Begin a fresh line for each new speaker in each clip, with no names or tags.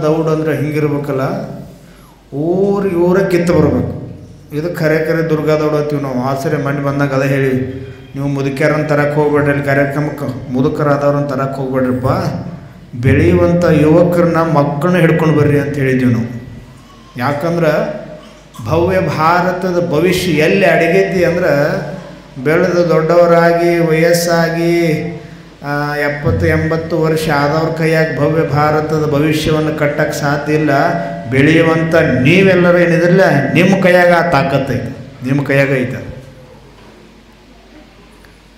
ದೌಡ್ ಅಂದರೆ ಹಿಂಗಿರ್ಬೇಕಲ್ಲ, ಊರೇ ಕಿತ್ತು ಬರಬೇಕು. ಇದು ಖರೆ ದುರ್ಗಾ ದೌಡ್ ಅಂತೀವಿ ನಾವು. ಆಸರೆ ಮಣ್ಣು ಬಂದಾಗ ಅದೇ ಹೇಳಿ, ನೀವು ಮುದುಕ್ಯಾರನ್ನ ತರಕ್ಕೆ ಹೋಗ್ಬೇಡ್ರಿ, ಅಲ್ಲಿ ಕಾರ್ಯಕ್ರಮಕ್ಕೆ ಮುದುಕರಾದವ್ರನ್ನ ತರಕ್ಕೆ ಹೋಗ್ಬೇಡ್ರಿಪ್ಪ, ಬೆಳೆಯುವಂಥ ಯುವಕರನ್ನ ಮಕ್ಕಳನ್ನ ಹಿಡ್ಕೊಂಡು ಬರ್ರಿ ಅಂತ ಹೇಳಿದ್ದೀವಿ ನಾವು. ಯಾಕಂದ್ರೆ ಭವ್ಯ ಭಾರತದ ಭವಿಷ್ಯ ಎಲ್ಲಿ ಅಡಗೈತಿ ಅಂದ್ರೆ, ಬೆಳೆದು ದೊಡ್ಡವರಾಗಿ ವಯಸ್ಸಾಗಿ 70-80 ವರ್ಷ ಆದವ್ರ ಕೈಯಾಗ ಭವ್ಯ ಭಾರತದ ಭವಿಷ್ಯವನ್ನು ಕಟ್ಟಕ್ಕೆ ಸಾಧ್ಯ ಇಲ್ಲ. ಬೆಳೆಯುವಂಥ ನೀವೆಲ್ಲರೂ ಏನಿದ್ರಲ್ಲ, ನಿಮ್ಮ ಕೈಯಾಗ ಆ ತಾಕತ್ತೈತೆ, ನಿಮ್ಮ ಕೈಯಾಗ ಐತೆ.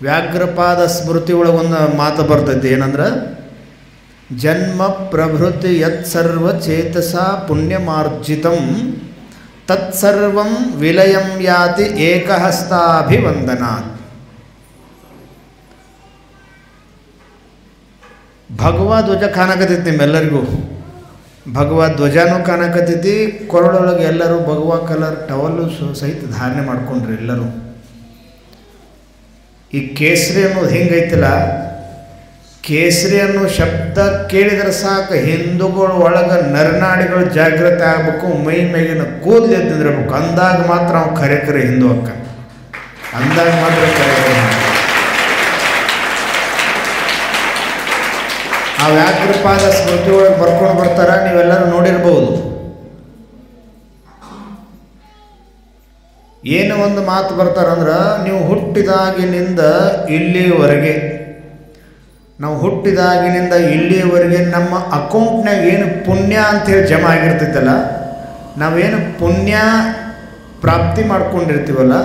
ವ್ಯಾಘ್ರಪಾದ ಸ್ಮೃತಿ ಒಳಗೆ ಒಂದು ಮಾತು ಬರ್ತೈತಿ, ಏನಂದ್ರೆ ಜನ್ಮ ಪ್ರಭೃತಿ ಯತ್ಸರ್ವ ಚೇತಸ ಪುಣ್ಯಮಾರ್ಜಿತಂ ತತ್ಸರ್ವಂ ವಿಲಯಂ ಯಾತಿ ಏಕಹಸ್ತಾಭಿವಂದನಾತ್. ಭಗವಾ ಧ್ವಜ ಕಾಣಕತ್ತೈತಿ ನಿಮ್ಮೆಲ್ಲರಿಗೂ, ಭಗವಾ ಧ್ವಜನೂ ಕಾಣಕತ್ತೈತಿ. ಕೊರಳೊಳಗೆ ಎಲ್ಲರೂ ಭಗವಾ ಕಲರ್ ಟವಲ್ಲು ಸಹಿತ ಧಾರಣೆ ಮಾಡ್ಕೊಂಡ್ರಿ ಎಲ್ಲರೂ. ಈ ಕೇಸರಿ ಅನ್ನೋದು ಹಿಂಗೈತಿಲ್ಲ, ಕೇಸರಿ ಅನ್ನೋ ಶಬ್ದ ಕೇಳಿದ್ರೆ ಸಾಕು, ಹಿಂದೂಗಳ ಒಳಗೆ ನರನಾಡಿಗಳು ಜಾಗೃತಿ ಆಗಬೇಕು, ಮೈ ಮೇಗಿನ ಕೂದಲು ಎದ್ದಿರಬೇಕು. ಅಂದಾಗ ಮಾತ್ರ ಅವ್ನು ಕರೆ ಹಿಂದೂ ಅಕ್ಕ, ಅಂದಾಗ ಮಾತ್ರ ಕರೆ. ಆ ವ್ಯಾಘ್ರಪಾದ ಸ್ಮೃತಿ ಒಳಗೆ ಬರ್ಕೊಂಡು ಬರ್ತಾರ, ನೀವೆಲ್ಲರೂ ನೋಡಿರ್ಬೋದು. ಏನು ಒಂದು ಮಾತು ಬರ್ತಾರಂದ್ರೆ, ನೀವು ಹುಟ್ಟಿದಾಗಿನಿಂದ ಇಲ್ಲಿಯವರೆಗೆ, ನಾವು ಹುಟ್ಟಿದಾಗಿನಿಂದ ಇಲ್ಲಿಯವರೆಗೆ ನಮ್ಮ ಅಕೌಂಟ್ನಾಗ ಏನು ಪುಣ್ಯ ಅಂಥೇಳಿ ಜಮಾ ಆಗಿರ್ತೈತಲ್ಲ, ನಾವೇನು ಪುಣ್ಯ ಪ್ರಾಪ್ತಿ ಮಾಡ್ಕೊಂಡಿರ್ತೀವಲ್ಲ,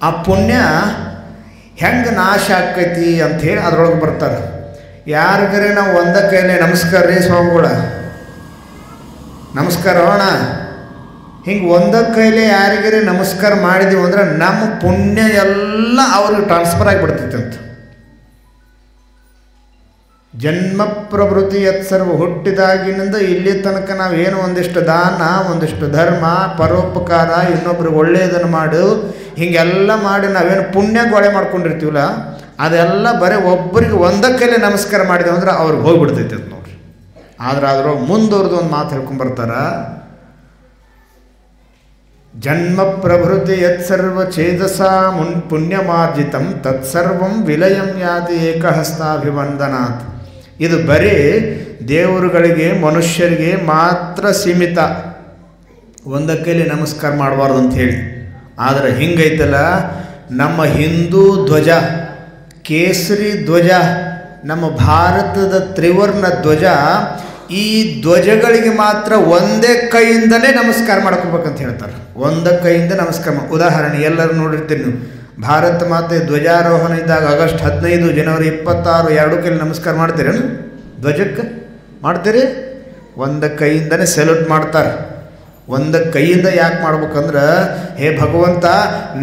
ಆ ಪುಣ್ಯ ಹೆಂಗೆ ನಾಶ ಆಕ್ಕೈತಿ ಅಂಥೇಳಿ ಅದ್ರೊಳಗೆ ಬರ್ತಾರೆ. ಯಾರಿಗರೆ ನಾವು ಒಂದ ಕೈಲೇ ನಮಸ್ಕಾರ ರೀ ಸ್ವಾಮಿಗಳ, ನಮಸ್ಕಾರ ಅಣ್ಣ, ಹಿಂಗೆ ಒಂದ ಕೈಲೇ ಯಾರಿಗರೆ ನಮಸ್ಕಾರ ಮಾಡಿದೀವಿ ಅಂದ್ರೆ ನಮ್ಮ ಪುಣ್ಯ ಎಲ್ಲ ಅವ್ರಿಗೆ ಟ್ರಾನ್ಸ್ಫರ್ ಆಗಿಬಿಡ್ತೈತೆ ಅಂತ. ಜನ್ಮ ಪ್ರವೃತ್ತಿ ಯತ್ಸರ್ವ, ಹುಟ್ಟಿದಾಗಿನಿಂದ ಇಲ್ಲಿ ತನಕ ನಾವು ಏನು ಒಂದಿಷ್ಟು ದಾನ, ಒಂದಿಷ್ಟು ಧರ್ಮ, ಪರೋಪಕಾರ, ಇನ್ನೊಬ್ರಿಗೆ ಒಳ್ಳೆಯದನ್ನು ಮಾಡು, ಹೀಗೆಲ್ಲ ಮಾಡಿ ನಾವೇನು ಪುಣ್ಯ ಗೋಳೆ ಮಾಡ್ಕೊಂಡಿರ್ತೀವಲ್ಲ, ಅದೆಲ್ಲ ಬರೀ ಒಬ್ಬರಿಗೆ ಒಂದಕ್ಕಲ್ಲೇ ನಮಸ್ಕಾರ ಮಾಡಿದೆವು ಅಂದ್ರೆ ಅವ್ರಿಗೆ ಹೋಗ್ಬಿಡ್ತೈತೆ ಅದು ನೋಡ್ರಿ. ಆದ್ರೆ ಮುಂದವ್ರದ್ದು ಒಂದು ಮಾತು ಹೇಳ್ಕೊಂಬರ್ತಾರ, ಜನ್ಮ ಪ್ರಭೃತಿ ಯತ್ಸರ್ವ ಚೇತಸ ಪುಣ್ಯಮಾರ್ಜಿತಂ ತತ್ಸರ್ವಂ ವಿಲಯಂ ಯಾತಿ ಏಕಹಸ್ತಾಭಿವಂದನಾತ್. ಇದು ಬರೀ ದೇವರುಗಳಿಗೆ ಮನುಷ್ಯರಿಗೆ ಮಾತ್ರ ಸೀಮಿತ, ಒಂದಕ್ಕಲ್ಲಿ ನಮಸ್ಕಾರ ಮಾಡಬಾರ್ದು ಅಂಥೇಳಿ. ಆದರೆ ಹಿಂಗೈತಲ್ಲ, ನಮ್ಮ ಹಿಂದೂ ಧ್ವಜ, ಕೇಸರಿ ಧ್ವಜ, ನಮ್ಮ ಭಾರತದ ತ್ರಿವರ್ಣ ಧ್ವಜ, ಈ ಧ್ವಜಗಳಿಗೆ ಮಾತ್ರ ಒಂದೇ ಕೈಯಿಂದಲೇ ನಮಸ್ಕಾರ ಮಾಡ್ಕೋಬೇಕಂತ ಹೇಳ್ತಾರೆ. ಒಂದೇ ಕೈಯಿಂದ ನಮಸ್ಕಾರ ಉದಾಹರಣೆ ಎಲ್ಲರೂ ನೋಡಿರ್ತೀರಿ ನೀವು, ಭಾರತ ಮಾತೆ ಧ್ವಜಾರೋಹಣ ಇದ್ದಾಗ ಆಗಸ್ಟ್ 15, ಜನವರಿ 26 ಎರಡೂ ಕೈಲಿ ನಮಸ್ಕಾರ ಮಾಡ್ತೀರೇನು? ಧ್ವಜಕ್ಕೆ ಮಾಡ್ತೀರಿ? ಒಂದೇ ಕೈಯಿಂದನೇ ಸೆಲ್ಯೂಟ್ ಮಾಡ್ತಾರೆ. ಒಂದು ಕೈಯಿಂದ ಯಾಕೆ ಮಾಡ್ಬೇಕಂದ್ರೆ, ಹೇ ಭಗವಂತ,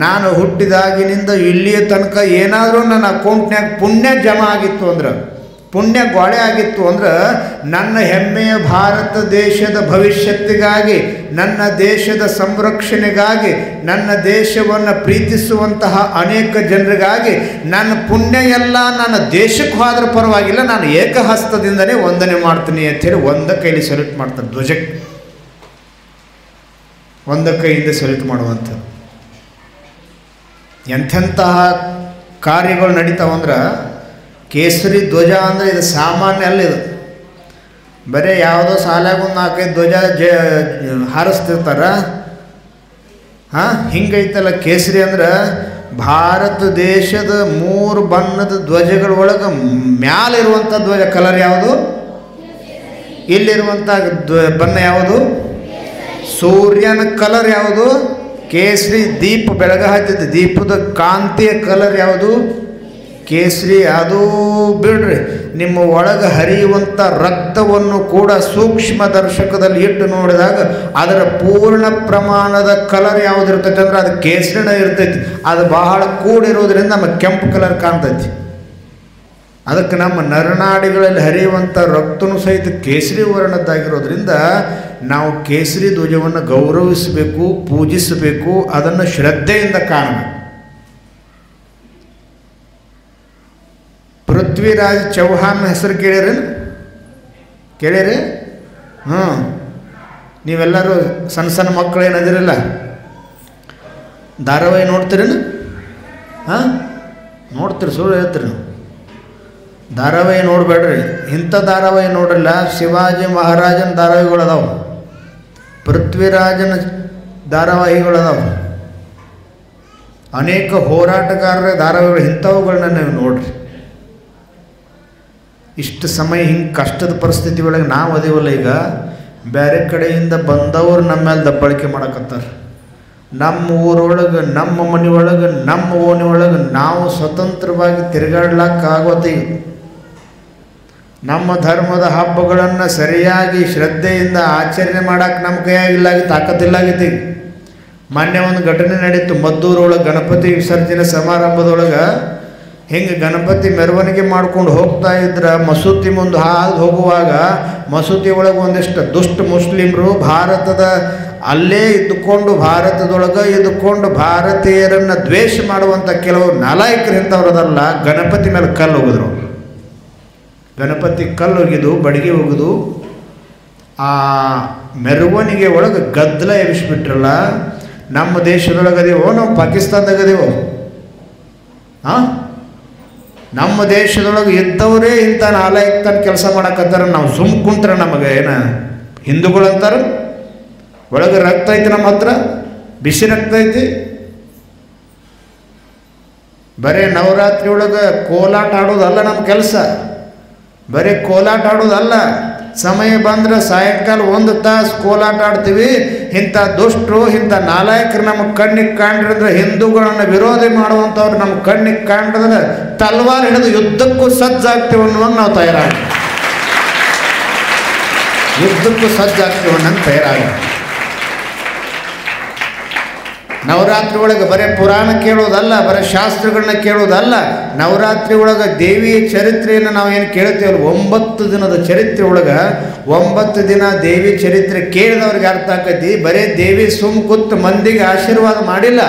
ನಾನು ಹುಟ್ಟಿದಾಗಿನಿಂದ ಇಲ್ಲಿಯ ತನಕ ಏನಾದರೂ ನನ್ನ ಅಕೌಂಟ್ನ್ಯಾಗ ಪುಣ್ಯ ಜಮಾ ಆಗಿತ್ತು ಅಂದ್ರೆ, ಪುಣ್ಯ ಗೋಳೆ ಆಗಿತ್ತು ಅಂದ್ರೆ, ನನ್ನ ಹೆಮ್ಮೆಯ ಭಾರತ ದೇಶದ ಭವಿಷ್ಯತ್ತಿಗಾಗಿ, ನನ್ನ ದೇಶದ ಸಂರಕ್ಷಣೆಗಾಗಿ, ನನ್ನ ದೇಶವನ್ನು ಪ್ರೀತಿಸುವಂತಹ ಅನೇಕ ಜನರಿಗಾಗಿ ನನ್ನ ಪುಣ್ಯ ಎಲ್ಲ ನನ್ನ ದೇಶಕ್ಕೆ ಹೋದ್ರೆ ಪರವಾಗಿಲ್ಲ, ನಾನು ಏಕಹಸ್ತದಿಂದನೇ ವಂದನೆ ಮಾಡ್ತೀನಿ ಅಂಥೇಳಿ ಒಂದೇ ಕೈಲಿ ಸೆಲ್ಯೂಟ್ ಮಾಡ್ತಾರೆ ಧ್ವಜಕ್ಕೆ. ಒಂದ ಕೈಯಿಂದ ಸೆಲೆಕ್ಟ್ ಮಾಡುವಂಥ ಎಂಥೆಂತಹ ಕಾರ್ಯಗಳು ನಡೀತಾವಂದ್ರೆ, ಕೇಸರಿ ಧ್ವಜ ಅಂದರೆ ಇದು ಸಾಮಾನ್ಯ ಅಲ್ಲ. ಇದು ಬರೀ ಯಾವುದೋ ಶಾಲ್ಯಾಗ ಒಂದು 4-5 ಧ್ವಜ ಹಾರಿಸ್ತಿರ್ತಾರ. ಹಿಂಗೈತಲ್ಲ ಕೇಸರಿ ಅಂದ್ರೆ, ಭಾರತ ದೇಶದ 3 ಬಣ್ಣದ ಧ್ವಜಗಳೊಳಗೆ ಮ್ಯಾಲಿರುವಂಥ ಧ್ವಜ ಕಲರ್ ಯಾವುದು? ಇಲ್ಲಿರುವಂಥ ಬಣ್ಣ ಯಾವುದು? ಸೂರ್ಯನ ಕಲರ್ ಯಾವುದು? ಕೇಸರಿ. ದೀಪ ಬೆಳಗ ಹತ್ತಿದ ದೀಪದ ಕಾಂತಿಯ ಕಲರ್ ಯಾವುದು? ಕೇಸರಿ. ಅದು ಬಿಡ್ರಿ, ನಿಮ್ಮ ಒಳಗೆ ಹರಿಯುವಂಥ ರಕ್ತವನ್ನು ಕೂಡ ಸೂಕ್ಷ್ಮ ದರ್ಶಕದಲ್ಲಿ ಇಟ್ಟು ನೋಡಿದಾಗ ಅದರ ಪೂರ್ಣ ಪ್ರಮಾಣದ ಕಲರ್ ಯಾವುದು ಇರ್ತೈತೆ ಅಂದ್ರೆ ಅದು ಕೇಸರಿನ ಇರ್ತೈತಿ. ಅದು ಬಹಳ ಕೂಡಿರೋದ್ರಿಂದ ನಮಗೆ ಕೆಂಪು ಕಲರ್ ಕಾಣ್ತೈತಿ. ಅದಕ್ಕೆ ನಮ್ಮ ನರನಾಡಿಗಳಲ್ಲಿ ಹರಿಯುವಂಥ ರಕ್ತನೂ ಸಹಿತ ಕೇಸರಿ ವರ್ಣದ್ದಾಗಿರೋದ್ರಿಂದ ನಾವು ಕೇಸರಿ ಧ್ವಜವನ್ನು ಗೌರವಿಸಬೇಕು, ಪೂಜಿಸಬೇಕು, ಅದನ್ನು ಶ್ರದ್ಧೆಯಿಂದ ಕಾಣಬೇಕು. ಪೃಥ್ವಿರಾಜ್ ಚೌಹಾನ್ ಹೆಸರು ಕೇಳಿರಿ? ನೀವೆಲ್ಲರೂ ಸಣ್ಣ ಸಣ್ಣ ಮಕ್ಕಳು ಏನದಿರಲ್ಲ, ಧಾರಾವಾಹಿ ನೋಡ್ತೀರೇನು? ನೋಡ್ತೀರಿ? ಸುಳ್ಳು ಹೇಳ್ತೀರಿ ನೀವು. ಧಾರಾವಾಹಿ ನೋಡಬೇಡ್ರಿ. ಇಂಥ ಧಾರಾವಾಹಿ ನೋಡ್ರಲ್ಲ, ಶಿವಾಜಿ ಮಹಾರಾಜನ ಧಾರಾವಾಹಿಗಳದಾವೆ, ಪೃಥ್ವಿರಾಜನ ಧಾರಾವಾಹಿಗಳದಾವೆ, ಅನೇಕ ಹೋರಾಟಗಾರರ ಧಾರಾವಾಹಿಗಳು, ಇಂಥವುಗಳನ್ನ ನೀವು ನೋಡ್ರಿ. ಇಷ್ಟು ಸಮಯ ಹಿಂಗೆ ಕಷ್ಟದ ಪರಿಸ್ಥಿತಿ ಒಳಗೆ ನಾವು ಅದೇವಲ್ಲ, ಈಗ ಬೇರೆ ಕಡೆಯಿಂದ ಬಂದವರು ನಮ್ಮ ಮೇಲೆ ದಬ್ಬಳಿಕೆ ಮಾಡಕತ್ತಾರೆ. ನಮ್ಮ ಊರೊಳಗೆ, ನಮ್ಮ ಮನೆಯೊಳಗೆ, ನಮ್ಮ ಓಣಿಯೊಳಗೆ ನಾವು ಸ್ವತಂತ್ರವಾಗಿ ತಿರುಗಾಡ್ಲಿಕ್ಕಾಗೋದು. ನಮ್ಮ ಧರ್ಮದ ಹಬ್ಬಗಳನ್ನು ಸರಿಯಾಗಿ ಶ್ರದ್ಧೆಯಿಂದ ಆಚರಣೆ ಮಾಡೋಕ್ಕೆ ನಮ್ಮ ಕೈಯಾಗಿಲ್ಲಾಗಿ ತಾಕತ್ತಿಲ್ಲಾಗಿತ್ತು. ಮೊನ್ನೆ ಒಂದು ಘಟನೆ ನಡೀತು ಮದ್ದೂರೊಳಗೆ, ಗಣಪತಿ ವಿಸರ್ಜನೆ ಸಮಾರಂಭದೊಳಗೆ. ಹಿಂಗೆ ಗಣಪತಿ ಮೆರವಣಿಗೆ ಮಾಡ್ಕೊಂಡು ಹೋಗ್ತಾ ಇದ್ರೆ ಮಸೂತಿ ಮುಂದೆ ಹಾದು ಹೋಗುವಾಗ ಮಸೂತಿ ಒಳಗೆ ಒಂದಿಷ್ಟು ದುಷ್ಟ ಮುಸ್ಲಿಮರು ಭಾರತದ ಅಲ್ಲೇ ಇದ್ದುಕೊಂಡು, ಭಾರತದೊಳಗೆ ಇದ್ದುಕೊಂಡು ಭಾರತೀಯರನ್ನು ದ್ವೇಷ ಮಾಡುವಂಥ ಕೆಲವರು ನಾಲಾಯಕರು ಇಂಥವ್ರದಲ್ಲ, ಗಣಪತಿ ಮೇಲೆ ಕಲ್ಲು ಹೋಗಿದ್ರು. ಗಣಪತಿ ಕಲ್ಲು ಹೋಗಿದ್ದು, ಬಡಿಗೆ ಹೋಗಿದ್ದು, ಆ ಮೆರವಣಿಗೆ ಒಳಗೆ ಗದ್ದಲ ಎಬ್ಬಿಸ್ಬಿಟ್ರಲ್ಲ. ನಮ್ಮ ದೇಶದೊಳಗದೇವೋ ನಾವು ಪಾಕಿಸ್ತಾನದಾಗದೇವೋ? ನಮ್ಮ ದೇಶದೊಳಗೆ ಇದ್ದವರೇ ಇಂಥ ನಾಲಾಯಕನ ಕೆಲಸ ಮಾಡಕತ್ತಾರ. ನಾವು ಸುಮ್ ಕುಂತ್ರೆ ನಮಗೆ ಏನು ಹಿಂದೂಗಳಂತಾರೆ? ಒಳಗೆ ರಕ್ತ ಐತಿ, ನಮ್ಮ ಹತ್ರ ಬಿಸಿ ರಕ್ತ ಐತಿ. ಬರೀ ನವರಾತ್ರಿ ಒಳಗೆ ಕೋಲಾಟ ಆಡೋದಲ್ಲ ನಮ್ಮ ಕೆಲಸ, ಬರೀ ಕೋಲಾಟ ಆಡೋದಲ್ಲ. ಸಮಯ ಬಂದ್ರೆ ಸಾಯಂಕಾಲ 1 ತಾಸು ಕೋಲಾಟ ಆಡ್ತೀವಿ. ಇಂಥ ದುಷ್ಟರು, ಇಂಥ ನಾಲಾಯಕರು ನಮ್ಮ ಕಣ್ಣಿಗೆ ಕಾಣ್ರಿದ್ರೆ, ಹಿಂದೂಗಳನ್ನು ವಿರೋಧಿ ಮಾಡುವಂಥವ್ರು ನಮ್ಮ ಕಣ್ಣಿಗೆ ಕಾಣ್ರಿದ್ರೆ ತಲ್ವಾರ್ ಹಿಡಿದು ಯುದ್ಧಕ್ಕೂ ಸಜ್ಜಾಗ್ತೀವಿ ಅನ್ನೋದು ನಾವು ತಯಾರಾಗಿ, ಯುದ್ಧಕ್ಕೂ ಸಜ್ಜಾಗ್ತೀವಿ ಅನ್ನೋದು ತಯಾರಾಗಿ. ನವರಾತ್ರಿ ಒಳಗೆ ಬರೀ ಪುರಾಣ ಕೇಳೋದಲ್ಲ, ಬರೀ ಶಾಸ್ತ್ರಗಳನ್ನ ಕೇಳೋದಲ್ಲ. ನವರಾತ್ರಿ ಒಳಗೆ ದೇವಿಯ ಚರಿತ್ರೆಯನ್ನು ನಾವು ಏನು ಕೇಳ್ತೀವಲ್ಲ, 9 ದಿನದ ಚರಿತ್ರೆ ಒಳಗೆ 9 ದಿನ ದೇವಿ ಚರಿತ್ರೆ ಕೇಳಿದವ್ರಿಗೆ ಅರ್ಥ ಆಕೈತಿ. ಬರೀ ದೇವಿ ಸುಮ್ ಕೂತು ಮಂದಿಗೆ ಆಶೀರ್ವಾದ ಮಾಡಿಲ್ಲ.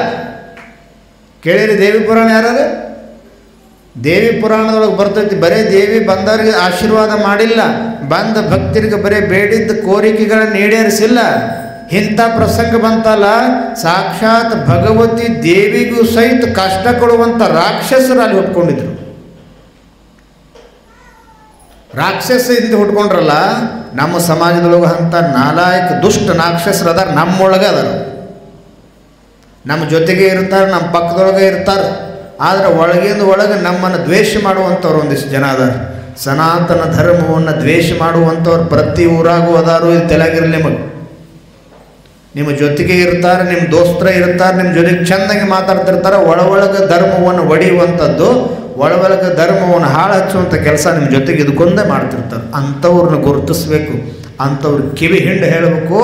ಕೇಳಿರಿ ದೇವಿ ಪುರಾಣ ಯಾರು? ದೇವಿ ಪುರಾಣದೊಳಗೆ ಬರ್ತೈತಿ. ಬರೀ ದೇವಿ ಬಂದವ್ರಿಗೆ ಆಶೀರ್ವಾದ ಮಾಡಿಲ್ಲ, ಬಂದ ಭಕ್ತರಿಗೆ ಬರೀ ಬೇಡಿದ್ದ ಕೋರಿಕೆಗಳನ್ನು ಈಡೇರಿಸಿಲ್ಲ. ಇಂಥ ಪ್ರಸಂಗ ಬಂತಲ್ಲ, ಸಾಕ್ಷಾತ್ ಭಗವತಿ ದೇವಿಗೂ ಸಹಿತ ಕಷ್ಟ ಕೊಡುವಂಥ ರಾಕ್ಷಸರು ಅಲ್ಲಿ ಹುಟ್ಕೊಂಡಿದ್ರು. ರಾಕ್ಷಸದಿಂದ ಹುಟ್ಕೊಂಡ್ರಲ್ಲ. ನಮ್ಮ ಸಮಾಜದೊಳಗೆ ಅಂಥ ನಾಲಾಯಕ ದುಷ್ಟ ರಾಕ್ಷಸರು ಅದಾರ, ನಮ್ಮೊಳಗೆ ಅದಾರ, ನಮ್ಮ ಜೊತೆಗೆ ಇರ್ತಾರೆ, ನಮ್ಮ ಪಕ್ಕದೊಳಗೆ ಇರ್ತಾರೆ. ಆದರೆ ಒಳಗಿಂದ ಒಳಗೆ ನಮ್ಮನ್ನು ದ್ವೇಷ ಮಾಡುವಂಥವ್ರು ಒಂದಿಷ್ಟು ಜನ ಅದಾರ. ಸನಾತನ ಧರ್ಮವನ್ನು ದ್ವೇಷ ಮಾಡುವಂಥವ್ರು ಪ್ರತಿ ಊರಾಗೂ ಅದಾರು. ಇದು ತೆಲಗಿರಲಿ ನಿಮಗೆ. ನಿಮ್ಮ ಜೊತೆಗೆ ಇರ್ತಾರೆ, ನಿಮ್ಮ ದೋಸ್ತರ ಇರ್ತಾರೆ, ನಿಮ್ಮ ಜೊತೆಗೆ ಚೆಂದಾಗಿ ಮಾತಾಡ್ತಿರ್ತಾರೆ. ಒಳಗೆ ಧರ್ಮವನ್ನು ಒಡೆಯುವಂಥದ್ದು, ಒಳಗೆ ಧರ್ಮವನ್ನು ಹಾಳು ಹಚ್ಚುವಂಥ ಕೆಲಸ ನಿಮ್ಮ ಜೊತೆಗೆ ಇದ್ಕೊಂಡೇ ಮಾಡ್ತಿರ್ತಾರೆ. ಅಂಥವ್ರನ್ನ ಗುರುತಿಸ್ಬೇಕು, ಅಂಥವ್ರು ಕಿವಿ ಹಿಂಡು ಹೇಳಬೇಕು.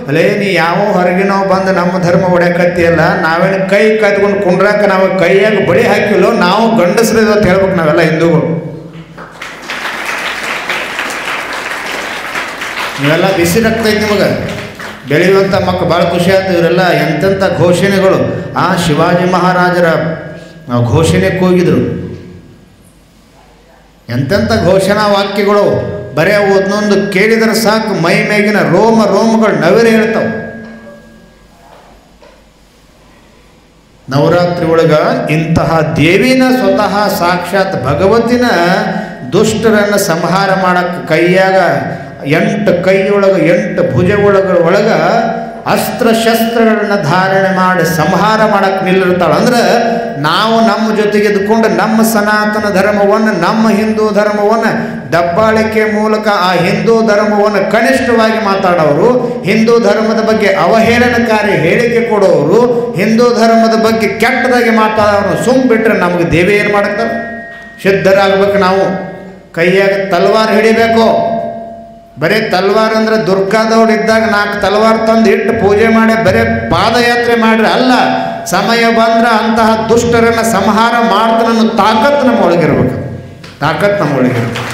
ಅಲ್ಲೇ ನೀ ಯಾವ ಹೊರಗಿನೋ ಬಂದು ನಮ್ಮ ಧರ್ಮ ಒಡೆಯಕತ್ತಿಯಲ್ಲ, ನಾವೇನು ಕೈ ಕತ್ಕೊಂಡು ಕುಂಡ್ರಾಕ ನಾವು ಕೈಯಾಗ ಬಳಿ ಹಾಕಿಲ್ಲೋ, ನಾವು ಗಂಡಸ್ರಿದ ಅಂತ ಹೇಳ್ಬೇಕು ನಾವೆಲ್ಲ ಹಿಂದೂಗಳು. ನೀವೆಲ್ಲ ಬಿಸಿ ರಕ್ತೈತಿ ನಿಮಗೆ. ಬೆಳೆಯುವಂಥ ಮಕ್ಕಳು ಭಾಳ ಖುಷಿ ಆಯ್ತು. ಇವರೆಲ್ಲ ಎಂತೆಂಥ ಘೋಷಣೆಗಳು. ಆ ಶಿವಾಜಿ ಮಹಾರಾಜರ ಘೋಷಣೆಗೆ ಹೋಗಿದ್ರು. ಎಂತೆಂಥ ಘೋಷಣಾ ವಾಕ್ಯಗಳು. ಬರೀ ಒಂದೊಂದು ಕೇಳಿದರೆ ಸಾಕು ಮೈ ಮೇಗಿನ ರೋಮಗಳು ನವಿರೆ ಹೇಳ್ತಾವೆ. ನವರಾತ್ರಿ ಒಳಗೆ ಇಂತಹ ದೇವಿನ ಸ್ವತಃ ಸಾಕ್ಷಾತ್ ಭಗವತಿನ ದುಷ್ಟರನ್ನು ಸಂಹಾರ ಮಾಡಕ್ಕೆ ಕೈಯಾಗ 8 ಕೈಯೊಳಗೆ 8 ಭುಜಗಳೊಳಗೆ ಅಸ್ತ್ರಶಸ್ತ್ರಗಳನ್ನು ಧಾರಣೆ ಮಾಡಿ ಸಂಹಾರ ಮಾಡಕ್ಕೆ ನಿಲ್ಲಿರ್ತಾಳೆ. ಅಂದ್ರೆ ನಾವು ನಮ್ಮ ಜೊತೆಗೆ ಇದ್ದುಕೊಂಡು ನಮ್ಮ ಸನಾತನ ಧರ್ಮವನ್ನು, ನಮ್ಮ ಹಿಂದೂ ಧರ್ಮವನ್ನು ದಬ್ಬಾಳಿಕೆ ಮೂಲಕ ಆ ಹಿಂದೂ ಧರ್ಮವನ್ನು ಕನಿಷ್ಠವಾಗಿ ಮಾತಾಡೋರು, ಹಿಂದೂ ಧರ್ಮದ ಬಗ್ಗೆ ಅವಹೇಳನಕಾರಿ ಹೇಳಿಕೆ ಕೊಡೋರು, ಹಿಂದೂ ಧರ್ಮದ ಬಗ್ಗೆ ಕೆಟ್ಟದಾಗಿ ಮಾತಾಡೋರು ಸುಮ್ಮ ಬಿಟ್ಟರೆ ನಮಗೆ ದೇವಿ ಏನು ಮಾಡ್ತಾರೆ? ಸಿದ್ಧರಾಗಬೇಕು. ನಾವು ಕೈಯಾಗ ತಲ್ವಾರ್ ಹಿಡಿಬೇಕು. ಬರೀ ತಲ್ವಾರ್ ಅಂದರೆ ದುರ್ಗಾದವ್ರು ಇದ್ದಾಗ 4 ತಲ್ವಾರ್ ತಂದು ಇಟ್ಟು ಪೂಜೆ ಮಾಡಿ ಬರೀ ಪಾದಯಾತ್ರೆ ಮಾಡ್ರಿ ಅಲ್ಲ. ಸಮಯ ಬಂದ್ರೆ ಅಂತಹ ದುಷ್ಟರನ್ನು ಸಂಹಾರ ಮಾಡ್ತಾನೆ ಅನ್ನೋ ತಾಕತ್ತು ನಮ್ಮ ಒಳಗಿರ್ಬೇಕು. ತಾಕತ್ತು ನಮ್ಮ ಒಳಗಿರ್ಬೇಕು.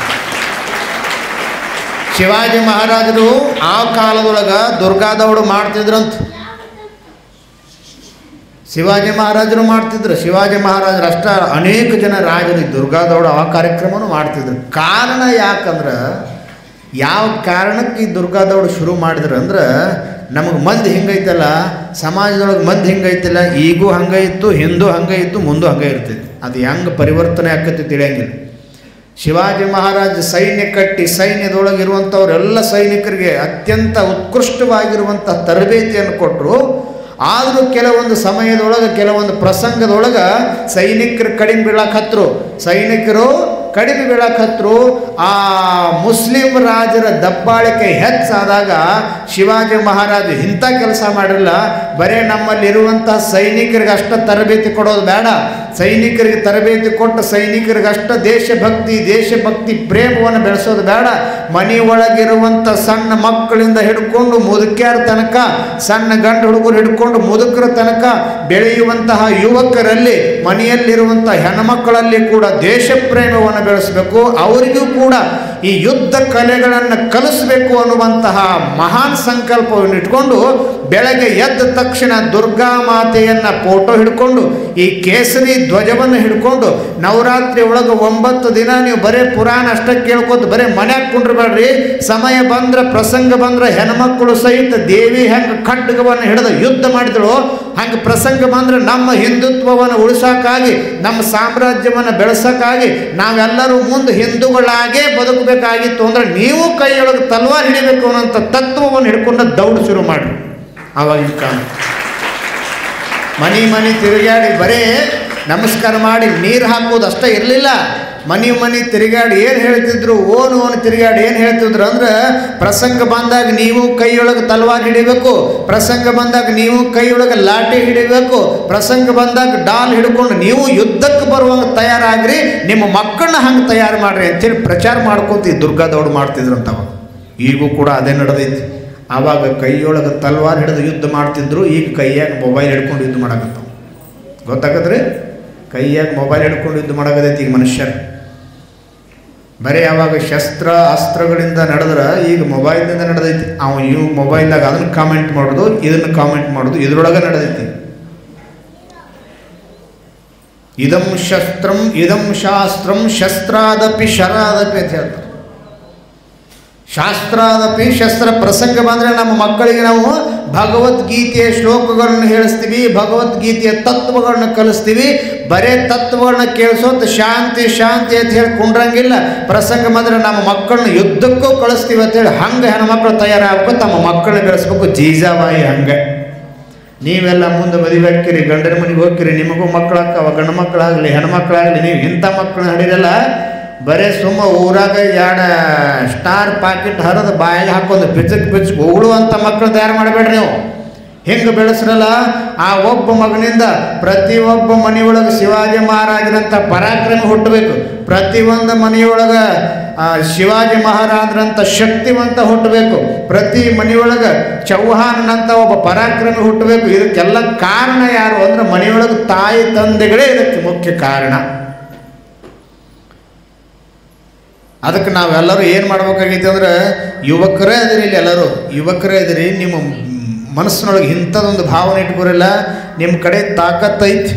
ಶಿವಾಜಿ ಮಹಾರಾಜರು ಆ ಕಾಲದೊಳಗೆ ದುರ್ಗಾದವ್ರು ಮಾಡ್ತಿದ್ರಂತ. ಶಿವಾಜಿ ಮಹಾರಾಜರು ಮಾಡ್ತಿದ್ರು. ಶಿವಾಜಿ ಮಹಾರಾಜರು ಅಷ್ಟ ಅನೇಕ ಜನ ರಾಜರು ದುರ್ಗಾದವ್ರು ಆ ಕಾರ್ಯಕ್ರಮನೂ ಮಾಡ್ತಿದ್ರು. ಕಾರಣ ಯಾಕಂದ್ರೆ ಯಾವ ಕಾರಣಕ್ಕೆ ಈ ದುರ್ಗಾದೌಡು ಶುರು ಮಾಡಿದ್ರು ಅಂದ್ರೆ ನಮಗೆ ಮಂದಿ ಹಿಂಗೈತಲ್ಲ, ಸಮಾಜದೊಳಗೆ ಮಂದಿ ಹಿಂಗೈತಲ್ಲ, ಈಗೂ ಹಂಗೆ ಇತ್ತು, ಹಿಂದೂ ಹಂಗೆ ಇತ್ತು, ಮುಂದೂ ಹಂಗೆ ಇರ್ತೈತಿ. ಅದು ಹೆಂಗೆ ಪರಿವರ್ತನೆ ಆಕೈತಿ ತಿಳಿಯಂಗಿಲ್ಲ. ಶಿವಾಜಿ ಮಹಾರಾಜ ಸೈನ್ಯ ಕಟ್ಟಿ ಸೈನ್ಯದೊಳಗಿರುವಂಥವರೆಲ್ಲ ಸೈನಿಕರಿಗೆ ಅತ್ಯಂತ ಉತ್ಕೃಷ್ಟವಾಗಿರುವಂಥ ತರಬೇತಿಯನ್ನು ಕೊಟ್ಟರು. ಆದರೂ ಕೆಲವೊಂದು ಸಮಯದೊಳಗೆ ಕೆಲವೊಂದು ಪ್ರಸಂಗದೊಳಗೆ ಸೈನಿಕರು ಕಡಿಮೆ ಬೀಳಾಕತ್ರು. ಕಡಿಮೆ ಬೀಳಾಕತ್ರು. ಆ ಮುಸ್ಲಿಂ ರಾಜರ ದಬ್ಬಾಳಿಕೆ ಹೆಚ್ಚಾದಾಗ ಶಿವಾಜಿ ಮಹಾರಾಜ ಇಂಥ ಕೆಲಸ ಮಾಡಿರಲಿಲ್ಲ. ಬರೇ ನಮ್ಮಲ್ಲಿರುವಂಥ ಸೈನಿಕರಿಗೆ ಅಷ್ಟ ತರಬೇತಿ ಕೊಡೋದು ಬೇಡ, ಸೈನಿಕರಿಗೆ ತರಬೇತಿ ಕೊಟ್ಟು ಸೈನಿಕರಿಗಷ್ಟ ದೇಶಭಕ್ತಿ ಪ್ರೇಮವನ್ನು ಬೆಳೆಸೋದು ಬೇಡ. ಮನೆಯೊಳಗಿರುವಂಥ ಸಣ್ಣ ಮಕ್ಕಳಿಂದ ಹಿಡ್ಕೊಂಡು ಮುದುಕ್ಯಾರ ತನಕ, ಸಣ್ಣ ಗಂಡು ಹುಡುಗರು ಹಿಡ್ಕೊಂಡು ಮುದುಕರ ತನಕ ಬೆಳೆಯುವಂತಹ ಯುವಕರಲ್ಲಿ, ಮನೆಯಲ್ಲಿರುವಂಥ ಹೆಣ್ಮಕ್ಕಳಲ್ಲಿ ಕೂಡ ದೇಶ ಪ್ರೇಮವನ್ನು ಬೆಳೆಸಬೇಕು. ಅವರಿಗೂ ಕೂಡ ಈ ಯುದ್ಧ ಕಲೆಗಳನ್ನು ಕಲಿಸಬೇಕು ಅನ್ನುವಂತಹ ಮಹಾನ್ ಸಂಕಲ್ಪವನ್ನು ಇಟ್ಕೊಂಡು ಬೆಳಗ್ಗೆ ಎದ್ದ ತಕ್ಷಣ ದುರ್ಗಾ ಮಾತೆಯನ್ನು ಫೋಟೋ ಹಿಡ್ಕೊಂಡು ಈ ಕೇಸರಿ ಧ್ವಜವನ್ನು ಹಿಡ್ಕೊಂಡು ನವರಾತ್ರಿ ಒಳಗೆ 9 ದಿನ ನೀವು ಬರೇ ಪುರಾಣ ಅಷ್ಟೇ ಕೇಳ್ಕೊತ ಬರೇ ಮನ್ಯಾಗ ಕುಂಡ್ರಬೇಡ್ರಿ. ಸಮಯ ಬಂದ್ರೆ, ಪ್ರಸಂಗ ಬಂದ್ರೆ ಹೆಣ್ಮಕ್ಕಳು ಸಹಿತ ದೇವಿ ಹೆಂಗೆ ಖಡ್ಗವನ್ನು ಹಿಡಿದು ಯುದ್ಧ ಮಾಡಿದಳು, ಹಂಗೆ ಪ್ರಸಂಗ ಬಂದ್ರೆ ನಮ್ಮ ಹಿಂದುತ್ವವನ್ನು ಉಳಿಸೋಕ್ಕಾಗಿ, ನಮ್ಮ ಸಾಮ್ರಾಜ್ಯವನ್ನು ಬೆಳೆಸೋಕ್ಕಾಗಿ ನಾವೆಲ್ಲರೂ ಮುಂದೆ ಹಿಂದೂಗಳಾಗೇ ಬದುಕಬೇಕಾಗಿತ್ತು ಅಂದ್ರೆ ನೀವು ಕೈಯೊಳಗೆ ತಲ್ವಾರ್ ಹಿಡಿಬೇಕು ಅನ್ನೋಂಥ ತತ್ವವನ್ನು ಹಿಡ್ಕೊಂಡು ದೌಡು ಶುರು ಮಾಡಿ. ಆವಾಗಿನ ಕಾಲ ಮನೆ ತಿರುಗಾಡಿ ಬರೇ ನಮಸ್ಕಾರ ಮಾಡಿ ನೀರು ಹಾಕೋದು ಅಷ್ಟೇ ಇರಲಿಲ್ಲ. ಮನೆ ತಿರುಗಾಡಿ ಏನು ಹೇಳ್ತಿದ್ರು, ಓನು ತಿರುಗಾಡಿ ಏನು ಹೇಳ್ತಿದ್ರು ಅಂದ್ರೆ, ಪ್ರಸಂಗ ಬಂದಾಗ ನೀವು ಕೈಯೊಳಗೆ ತಲ್ವಾರ್ ಹಿಡಿಬೇಕು, ಪ್ರಸಂಗ ಬಂದಾಗ ನೀವು ಕೈಯೊಳಗೆ ಲಾಠಿ ಹಿಡಿಬೇಕು, ಪ್ರಸಂಗ ಬಂದಾಗ ಡಾಲ್ ಹಿಡ್ಕೊಂಡು ನೀವು ಯುದ್ಧಕ್ಕೆ ಬರುವಂಗೆ ತಯಾರಾಗ್ರಿ, ನಿಮ್ಮ ಮಕ್ಕಳನ್ನ ಹಂಗೆ ತಯಾರು ಮಾಡ್ರಿ ಅಂತೇಳಿ ಪ್ರಚಾರ ಮಾಡ್ಕೊಂತ ಈ ದುರ್ಗಾದೌಡು ಮಾಡ್ತಿದ್ರು ಅಂತವ. ಈಗೂ ಕೂಡ ಅದೇ ನಡೆದೈತಿ. ಆವಾಗ ಕೈಯೊಳಗೆ ತಲ್ವಾರ್ ಹಿಡಿದು ಯುದ್ಧ ಮಾಡ್ತಿದ್ರು, ಈಗ ಕೈಯಾಗ ಮೊಬೈಲ್ ಹಿಡ್ಕೊಂಡು ಯುದ್ಧ ಮಾಡಕತ್ತಾವ. ಗೊತ್ತಾಗದ್ರಿ? ಕೈಯಾಗ ಮೊಬೈಲ್ ಹಿಡ್ಕೊಂಡು ಯುದ್ಧ ಮಾಡಕತ್ತೈತಿ ಈಗ ಮನುಷ್ಯರು. ಬರೀ ಯಾವಾಗ ಶಸ್ತ್ರ ಅಸ್ತ್ರಗಳಿಂದ ನಡೆದ್ರೆ ಈಗ ಮೊಬೈಲ್ನಿಂದ ನಡೆದೈತಿ. ಇವು ಮೊಬೈಲ್ದಾಗ ಅದನ್ನು ಕಾಮೆಂಟ್ ಮಾಡೋದು, ಇದನ್ನು ಕಾಮೆಂಟ್ ಮಾಡೋದು, ಇದ್ರೊಳಗೆ ನಡೆದೈತಿ. ಇದಂ ಶಸ್ತ್ರಂ ಇದಂ ಶಾಸ್ತ್ರಂ ಶಸ್ತ್ರಾದಪಿ ಶರಾದಪಿ ಅಂತ ಹೇಳ್ತಾರೆ. ಶಾಸ್ತ್ರಾದಪಿ ಶಸ್ತ್ರ ಪ್ರಸಂಗ ಬಂದರೆ ನಮ್ಮ ಮಕ್ಕಳಿಗೆ ನಾವು ಭಗವದ್ಗೀತೆಯ ಶ್ಲೋಕಗಳನ್ನು ಹೇಳಿಸ್ತೀವಿ, ಭಗವದ್ಗೀತೆಯ ತತ್ವಗಳನ್ನ ಕಲಿಸ್ತೀವಿ. ಬರೇ ತತ್ವಗಳನ್ನ ಕೇಳಿಸೋದು ಶಾಂತಿ ಅಂತ ಹೇಳಿ ಕುಂಡ್ರಂಗಿಲ್ಲ. ಪ್ರಸಂಗ ಬಂದರೆ ನಮ್ಮ ಮಕ್ಕಳನ್ನ ಯುದ್ಧಕ್ಕೂ ಕಳಿಸ್ತೀವಿ ಅಂತೇಳಿ ಹಂಗೆ ಹೆಣ್ಮಕ್ಳು ತಯಾರಾಗಬೇಕು, ತಮ್ಮ ಮಕ್ಕಳನ್ನ ಬೆಳೆಸ್ಬೇಕು. ಜೀಜಾಬಾಯಿ ಹಂಗೆ. ನೀವೆಲ್ಲ ಮುಂದೆ ಮದುವೆ ಹಾಕಿರಿ, ಗಂಡನ ಮನೆಗೆ ಹೋಗ್ತೀರಿ, ನಿಮಗೂ ಮಕ್ಕಳಾಗ್ತಾವ, ಗಂಡು ಮಕ್ಕಳಾಗಲಿ ಹೆಣ್ಮಕ್ಳಾಗಲಿ. ನೀವು ಇಂಥ ಮಕ್ಕಳನ್ನ ಹಡಿರಲ್ಲ, ಬರೇ ಸುಮ್ಮ ಊರಾಗ 2 ಸ್ಟಾರ್ ಪಾಕೆಟ್ ಹರಿದು ಬಾಯಿಗೆ ಹಾಕೋದು ಪಿಚ್ಚಕ್ ಉಗುಳುವಂಥ ಮಕ್ಕಳು ತಯಾರು ಮಾಡಬೇಡ್ರಿ ನೀವು. ಹಿಂಗೆ ಬೆಳೆಸ್ರಲ್ಲ, ಆ ಒಬ್ಬ ಮಗನಿಂದ ಪ್ರತಿಯೊಬ್ಬ ಮನೆಯೊಳಗೆ ಶಿವಾಜಿ ಮಹಾರಾಜರಂಥ ಪರಾಕ್ರಮ ಹುಟ್ಟಬೇಕು, ಪ್ರತಿಯೊಂದು ಮನೆಯೊಳಗೆ ಶಿವಾಜಿ ಮಹಾರಾಜರಂಥ ಶಕ್ತಿವಂತ ಹುಟ್ಟಬೇಕು, ಪ್ರತಿ ಮನೆಯೊಳಗೆ ಚೌಹಾನಂತ ಒಬ್ಬ ಪರಾಕ್ರಮಿ ಹುಟ್ಟಬೇಕು. ಇದಕ್ಕೆಲ್ಲ ಕಾರಣ ಯಾರು ಅಂದ್ರೆ ಮನೆಯೊಳಗೆ ತಾಯಿ ತಂದೆಗಳೇ ಇದಕ್ಕೆ ಮುಖ್ಯ ಕಾರಣ. ಅದಕ್ಕೆ ನಾವೆಲ್ಲರೂ ಏನು ಮಾಡ್ಬೇಕಾಗೈತಿ ಅಂದ್ರೆ, ಯುವಕರೇ ಅದಿರಿ, ಇಲ್ಲಿ ಎಲ್ಲರೂ ಯುವಕರೇ ಅದಿರಿ, ನಿಮ್ಮ ಮನಸ್ಸಿನೊಳಗೆ ಇಂಥದ್ದೊಂದು ಭಾವನೆ ಇಟ್ಕೊರಿಲ್ಲ. ನಿಮ್ಮ ಕಡೆ ತಾಕತ್ತೈತಿ,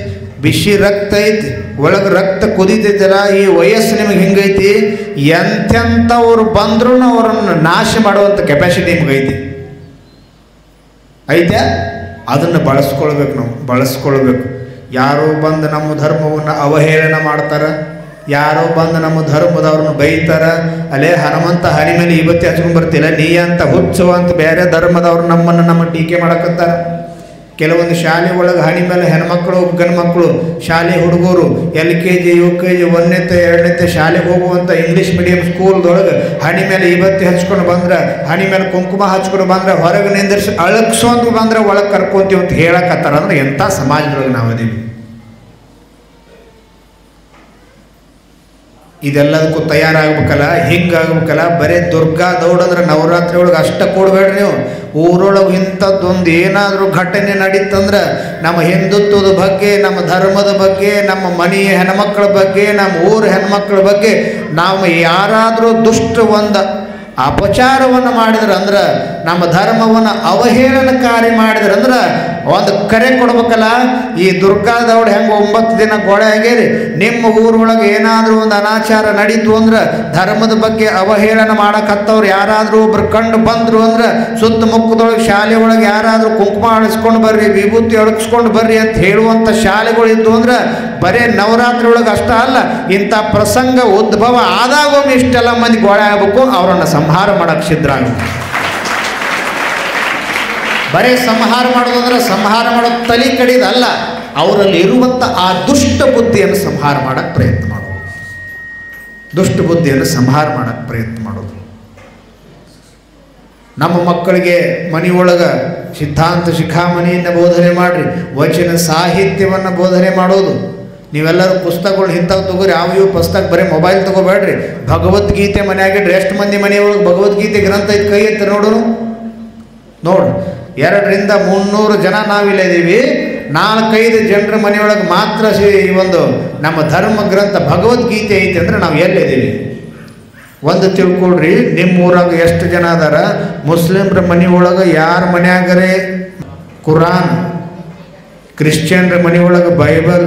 ಬಿಸಿ ರಕ್ತ ಐತಿ, ಒಳಗೆ ರಕ್ತ ಕುದೀತೈತಲ್ಲ, ಈ ವಯಸ್ಸು ನಿಮಗೆ ಹಿಂಗೈತಿ, ಎಂಥವ್ರು ಬಂದ್ರೂ ಅವರನ್ನು ನಾಶ ಮಾಡುವಂಥ ಕೆಪಾಸಿಟಿ ನಿಮಗೈತಿ ಐತೆ. ಅದನ್ನು ಬಳಸ್ಕೊಳ್ಬೇಕು, ಬಳಸ್ಕೊಳ್ಬೇಕು. ಯಾರೋ ಬಂದು ನಮ್ಮ ಧರ್ಮವನ್ನು ಅವಹೇಳನ ಮಾಡ್ತಾರೆ, ಯಾರೋ ಬಂದು ನಮ್ಮ ಧರ್ಮದವ್ರನ್ನ ಬೈತಾರ, ಅಲ್ಲೇ ಹನುಮಂತ ಹನಿ ಮೇಲೆ ಇವತ್ತೇ ಹಚ್ಕೊಂಡು ಬರ್ತಿಲ್ಲ ನೀ ಅಂತ ಹುಚ್ಚು ಅಂತ ಬೇರೆ ಧರ್ಮದವ್ರು ನಮ್ಮ ಟೀಕೆ ಮಾಡಕತ್ತಾರ. ಕೆಲವೊಂದು ಶಾಲೆ ಒಳಗೆ ಹನಿ ಮೇಲೆ ಹೆಣ್ಮಕ್ಳು ಗಂಡು ಮಕ್ಕಳು ಶಾಲೆ ಹುಡುಗರು LKG UKG 1ನೇ 2ನೇ ಶಾಲೆಗೆ ಹೋಗುವಂಥ ಇಂಗ್ಲೀಷ್ ಮೀಡಿಯಂ ಸ್ಕೂಲ್ದೊಳಗೆ ಹನಿ ಮೇಲೆ ಇವತ್ತೇ ಹಚ್ಕೊಂಡು ಬಂದ್ರೆ, ಹನಿ ಮೇಲೆ ಕುಂಕುಮ ಹಚ್ಕೊಂಡು ಬಂದ್ರೆ, ಹೊರಗೆ ನಿಂದಿರಿಸಿ ಅಳಗ್ಸೋಂದು ಬಂದ್ರೆ ಒಳಗೆ ಕರ್ಕೊಂತೀವಿ ಅಂತ ಹೇಳಕತ್ತಾರ. ಅಂದ್ರೆ ಎಂಥ ಸಮಾಜದೊಳಗೆ ನಾವದೀವಿ. ಇದೆಲ್ಲದಕ್ಕೂ ತಯಾರಾಗಬೇಕಲ್ಲ, ಹಿಂಗಾಗಬೇಕಲ್ಲ. ಬರೀ ದುರ್ಗಾದೌಡು ಅಂದ್ರೆ ನವರಾತ್ರಿ ಒಳಗೆ ಅಷ್ಟೇ ಕೊಡಬೇಡ್ರಿ ನೀವು. ಊರೊಳಗೆ ಇಂಥದ್ದೊಂದು ಏನಾದರೂ ಘಟನೆ ನಡೀತಂದ್ರೆ ನಮ್ಮ ಹಿಂದುತ್ವದ ಬಗ್ಗೆ, ನಮ್ಮ ಧರ್ಮದ ಬಗ್ಗೆ, ನಮ್ಮ ಮನೆಯ ಹೆಣ್ಮಕ್ಳ ಬಗ್ಗೆ, ನಮ್ಮ ಊರ ಹೆಣ್ಮಕ್ಳ ಬಗ್ಗೆ ನಾವು ಯಾರಾದರೂ ದುಷ್ಟ ಒಂದು ಅಪಚಾರವನ್ನು ಮಾಡಿದ್ರೆ ಅಂದ್ರೆ, ನಮ್ಮ ಧರ್ಮವನ್ನು ಅವಹೇಳನಕಾರಿ ಮಾಡಿದ್ರೆ ಅಂದ್ರೆ ಒಂದು ಕರೆ ಕೊಡ್ಬೇಕಲ್ಲ. ಈ ದುರ್ಗಾದವ್ರು ಹೆಂಗೆ 9 ದಿನ ಗೋಳೆ ಆಗ್ಯಾರಿ, ನಿಮ್ಮ ಊರೊಳಗೆ ಏನಾದರೂ ಒಂದು ಅನಾಚಾರ ನಡೀತು ಅಂದ್ರೆ, ಧರ್ಮದ ಬಗ್ಗೆ ಅವಹೇಳನ ಮಾಡಕತ್ತವ್ರು ಯಾರಾದರೂ ಒಬ್ರು ಕಂಡು ಬಂದರು ಅಂದ್ರೆ, ಸುತ್ತಮುತ್ತದೊಳಗೆ ಶಾಲೆ ಒಳಗೆ ಯಾರಾದರೂ ಕುಂಕುಮ ಅಳಿಸ್ಕೊಂಡು ಬರ್ರಿ, ವಿಭೂತಿ ಅಳಿಸ್ಕೊಂಡು ಬರ್ರಿ ಅಂತ ಹೇಳುವಂಥ ಶಾಲೆಗಳು ಇದ್ದು ಅಂದ್ರೆ, ಬರೇ ನವರಾತ್ರಿ ಒಳಗೆ ಅಷ್ಟ ಅಲ್ಲ, ಇಂಥ ಪ್ರಸಂಗ ಉದ್ಭವ ಆದಾಗೊಮ್ಮೆ ಇಷ್ಟೆಲ್ಲ ಮಂದಿ ಗೋಳೆ ಆಗಬೇಕು, ಅವರನ್ನು ಸಂಹಾರ ಮಾಡಕ್ಕೆ ಸಿದ್ಧರಾಗ. ಬರೀ ಸಂಹಾರ ಮಾಡೋದಂದ್ರೆ ಸಂಹಾರ ಮಾಡೋದು ತಲೆ ಕಡಿದಲ್ಲ, ಅವರಲ್ಲಿ ಇರುವಂಥ ಆ ದುಷ್ಟ ಬುದ್ಧಿಯನ್ನು ಸಂಹಾರ ಮಾಡೋಕ್ಕೆ ಪ್ರಯತ್ನ ಮಾಡೋದು. ದುಷ್ಟ ಬುದ್ಧಿಯನ್ನು ಸಂಹಾರ ಮಾಡೋಕ್ಕೆ ಪ್ರಯತ್ನ ಮಾಡೋದು. ನಮ್ಮ ಮಕ್ಕಳಿಗೆ ಮನೆಯೊಳಗೆ ಸಿದ್ಧಾಂತ ಶಿಖಾಮಣಿಯನ್ನು ಬೋಧನೆ ಮಾಡಿರಿ, ವಚನ ಸಾಹಿತ್ಯವನ್ನು ಬೋಧನೆ ಮಾಡೋದು. ನೀವೆಲ್ಲರೂ ಪುಸ್ತಕಗಳು ಇಂಥವು ತಗೋರಿ, ಯಾವ ಪುಸ್ತಕ ಬರೀ ಮೊಬೈಲ್ ತಗೋಬೇಡ್ರಿ. ಭಗವದ್ಗೀತೆ ಮನೆಯಾಗಿಡ್ರಿ. ಎಷ್ಟು ಮಂದಿ ಮನೆಯೊಳಗೆ ಭಗವದ್ಗೀತೆ ಗ್ರಂಥ ಐತೆ, ಕೈ ಎತ್ತಿ ನೋಡೋಣ. ನೋಡು, 200 - 300 ಜನ ನಾವಿಲ್ಲಿದ್ದೀವಿ. 4-5 ಜನರ ಮನೆಯೊಳಗೆ ಮಾತ್ರ ಈ ಒಂದು ನಮ್ಮ ಧರ್ಮ ಗ್ರಂಥ ಭಗವದ್ಗೀತೆ ಐತೆ ಅಂದರೆ ನಾವು ಎಲ್ಲಿದ್ದೀವಿ? ಒಂದು ತಿಳ್ಕೊಳ್ರಿ, ನಿಮ್ಮ ಊರಾಗ ಎಷ್ಟು ಜನ ಅದಾರ? ಮುಸ್ಲಿಮ್ರ ಮನೆಯೊಳಗೆ ಯಾರ ಮನೆಯಾಗರೆ ಕುರಾನ್, ಕ್ರಿಶ್ಚಿಯನ್ರ ಮನೆಯೊಳಗೆ ಬೈಬಲ್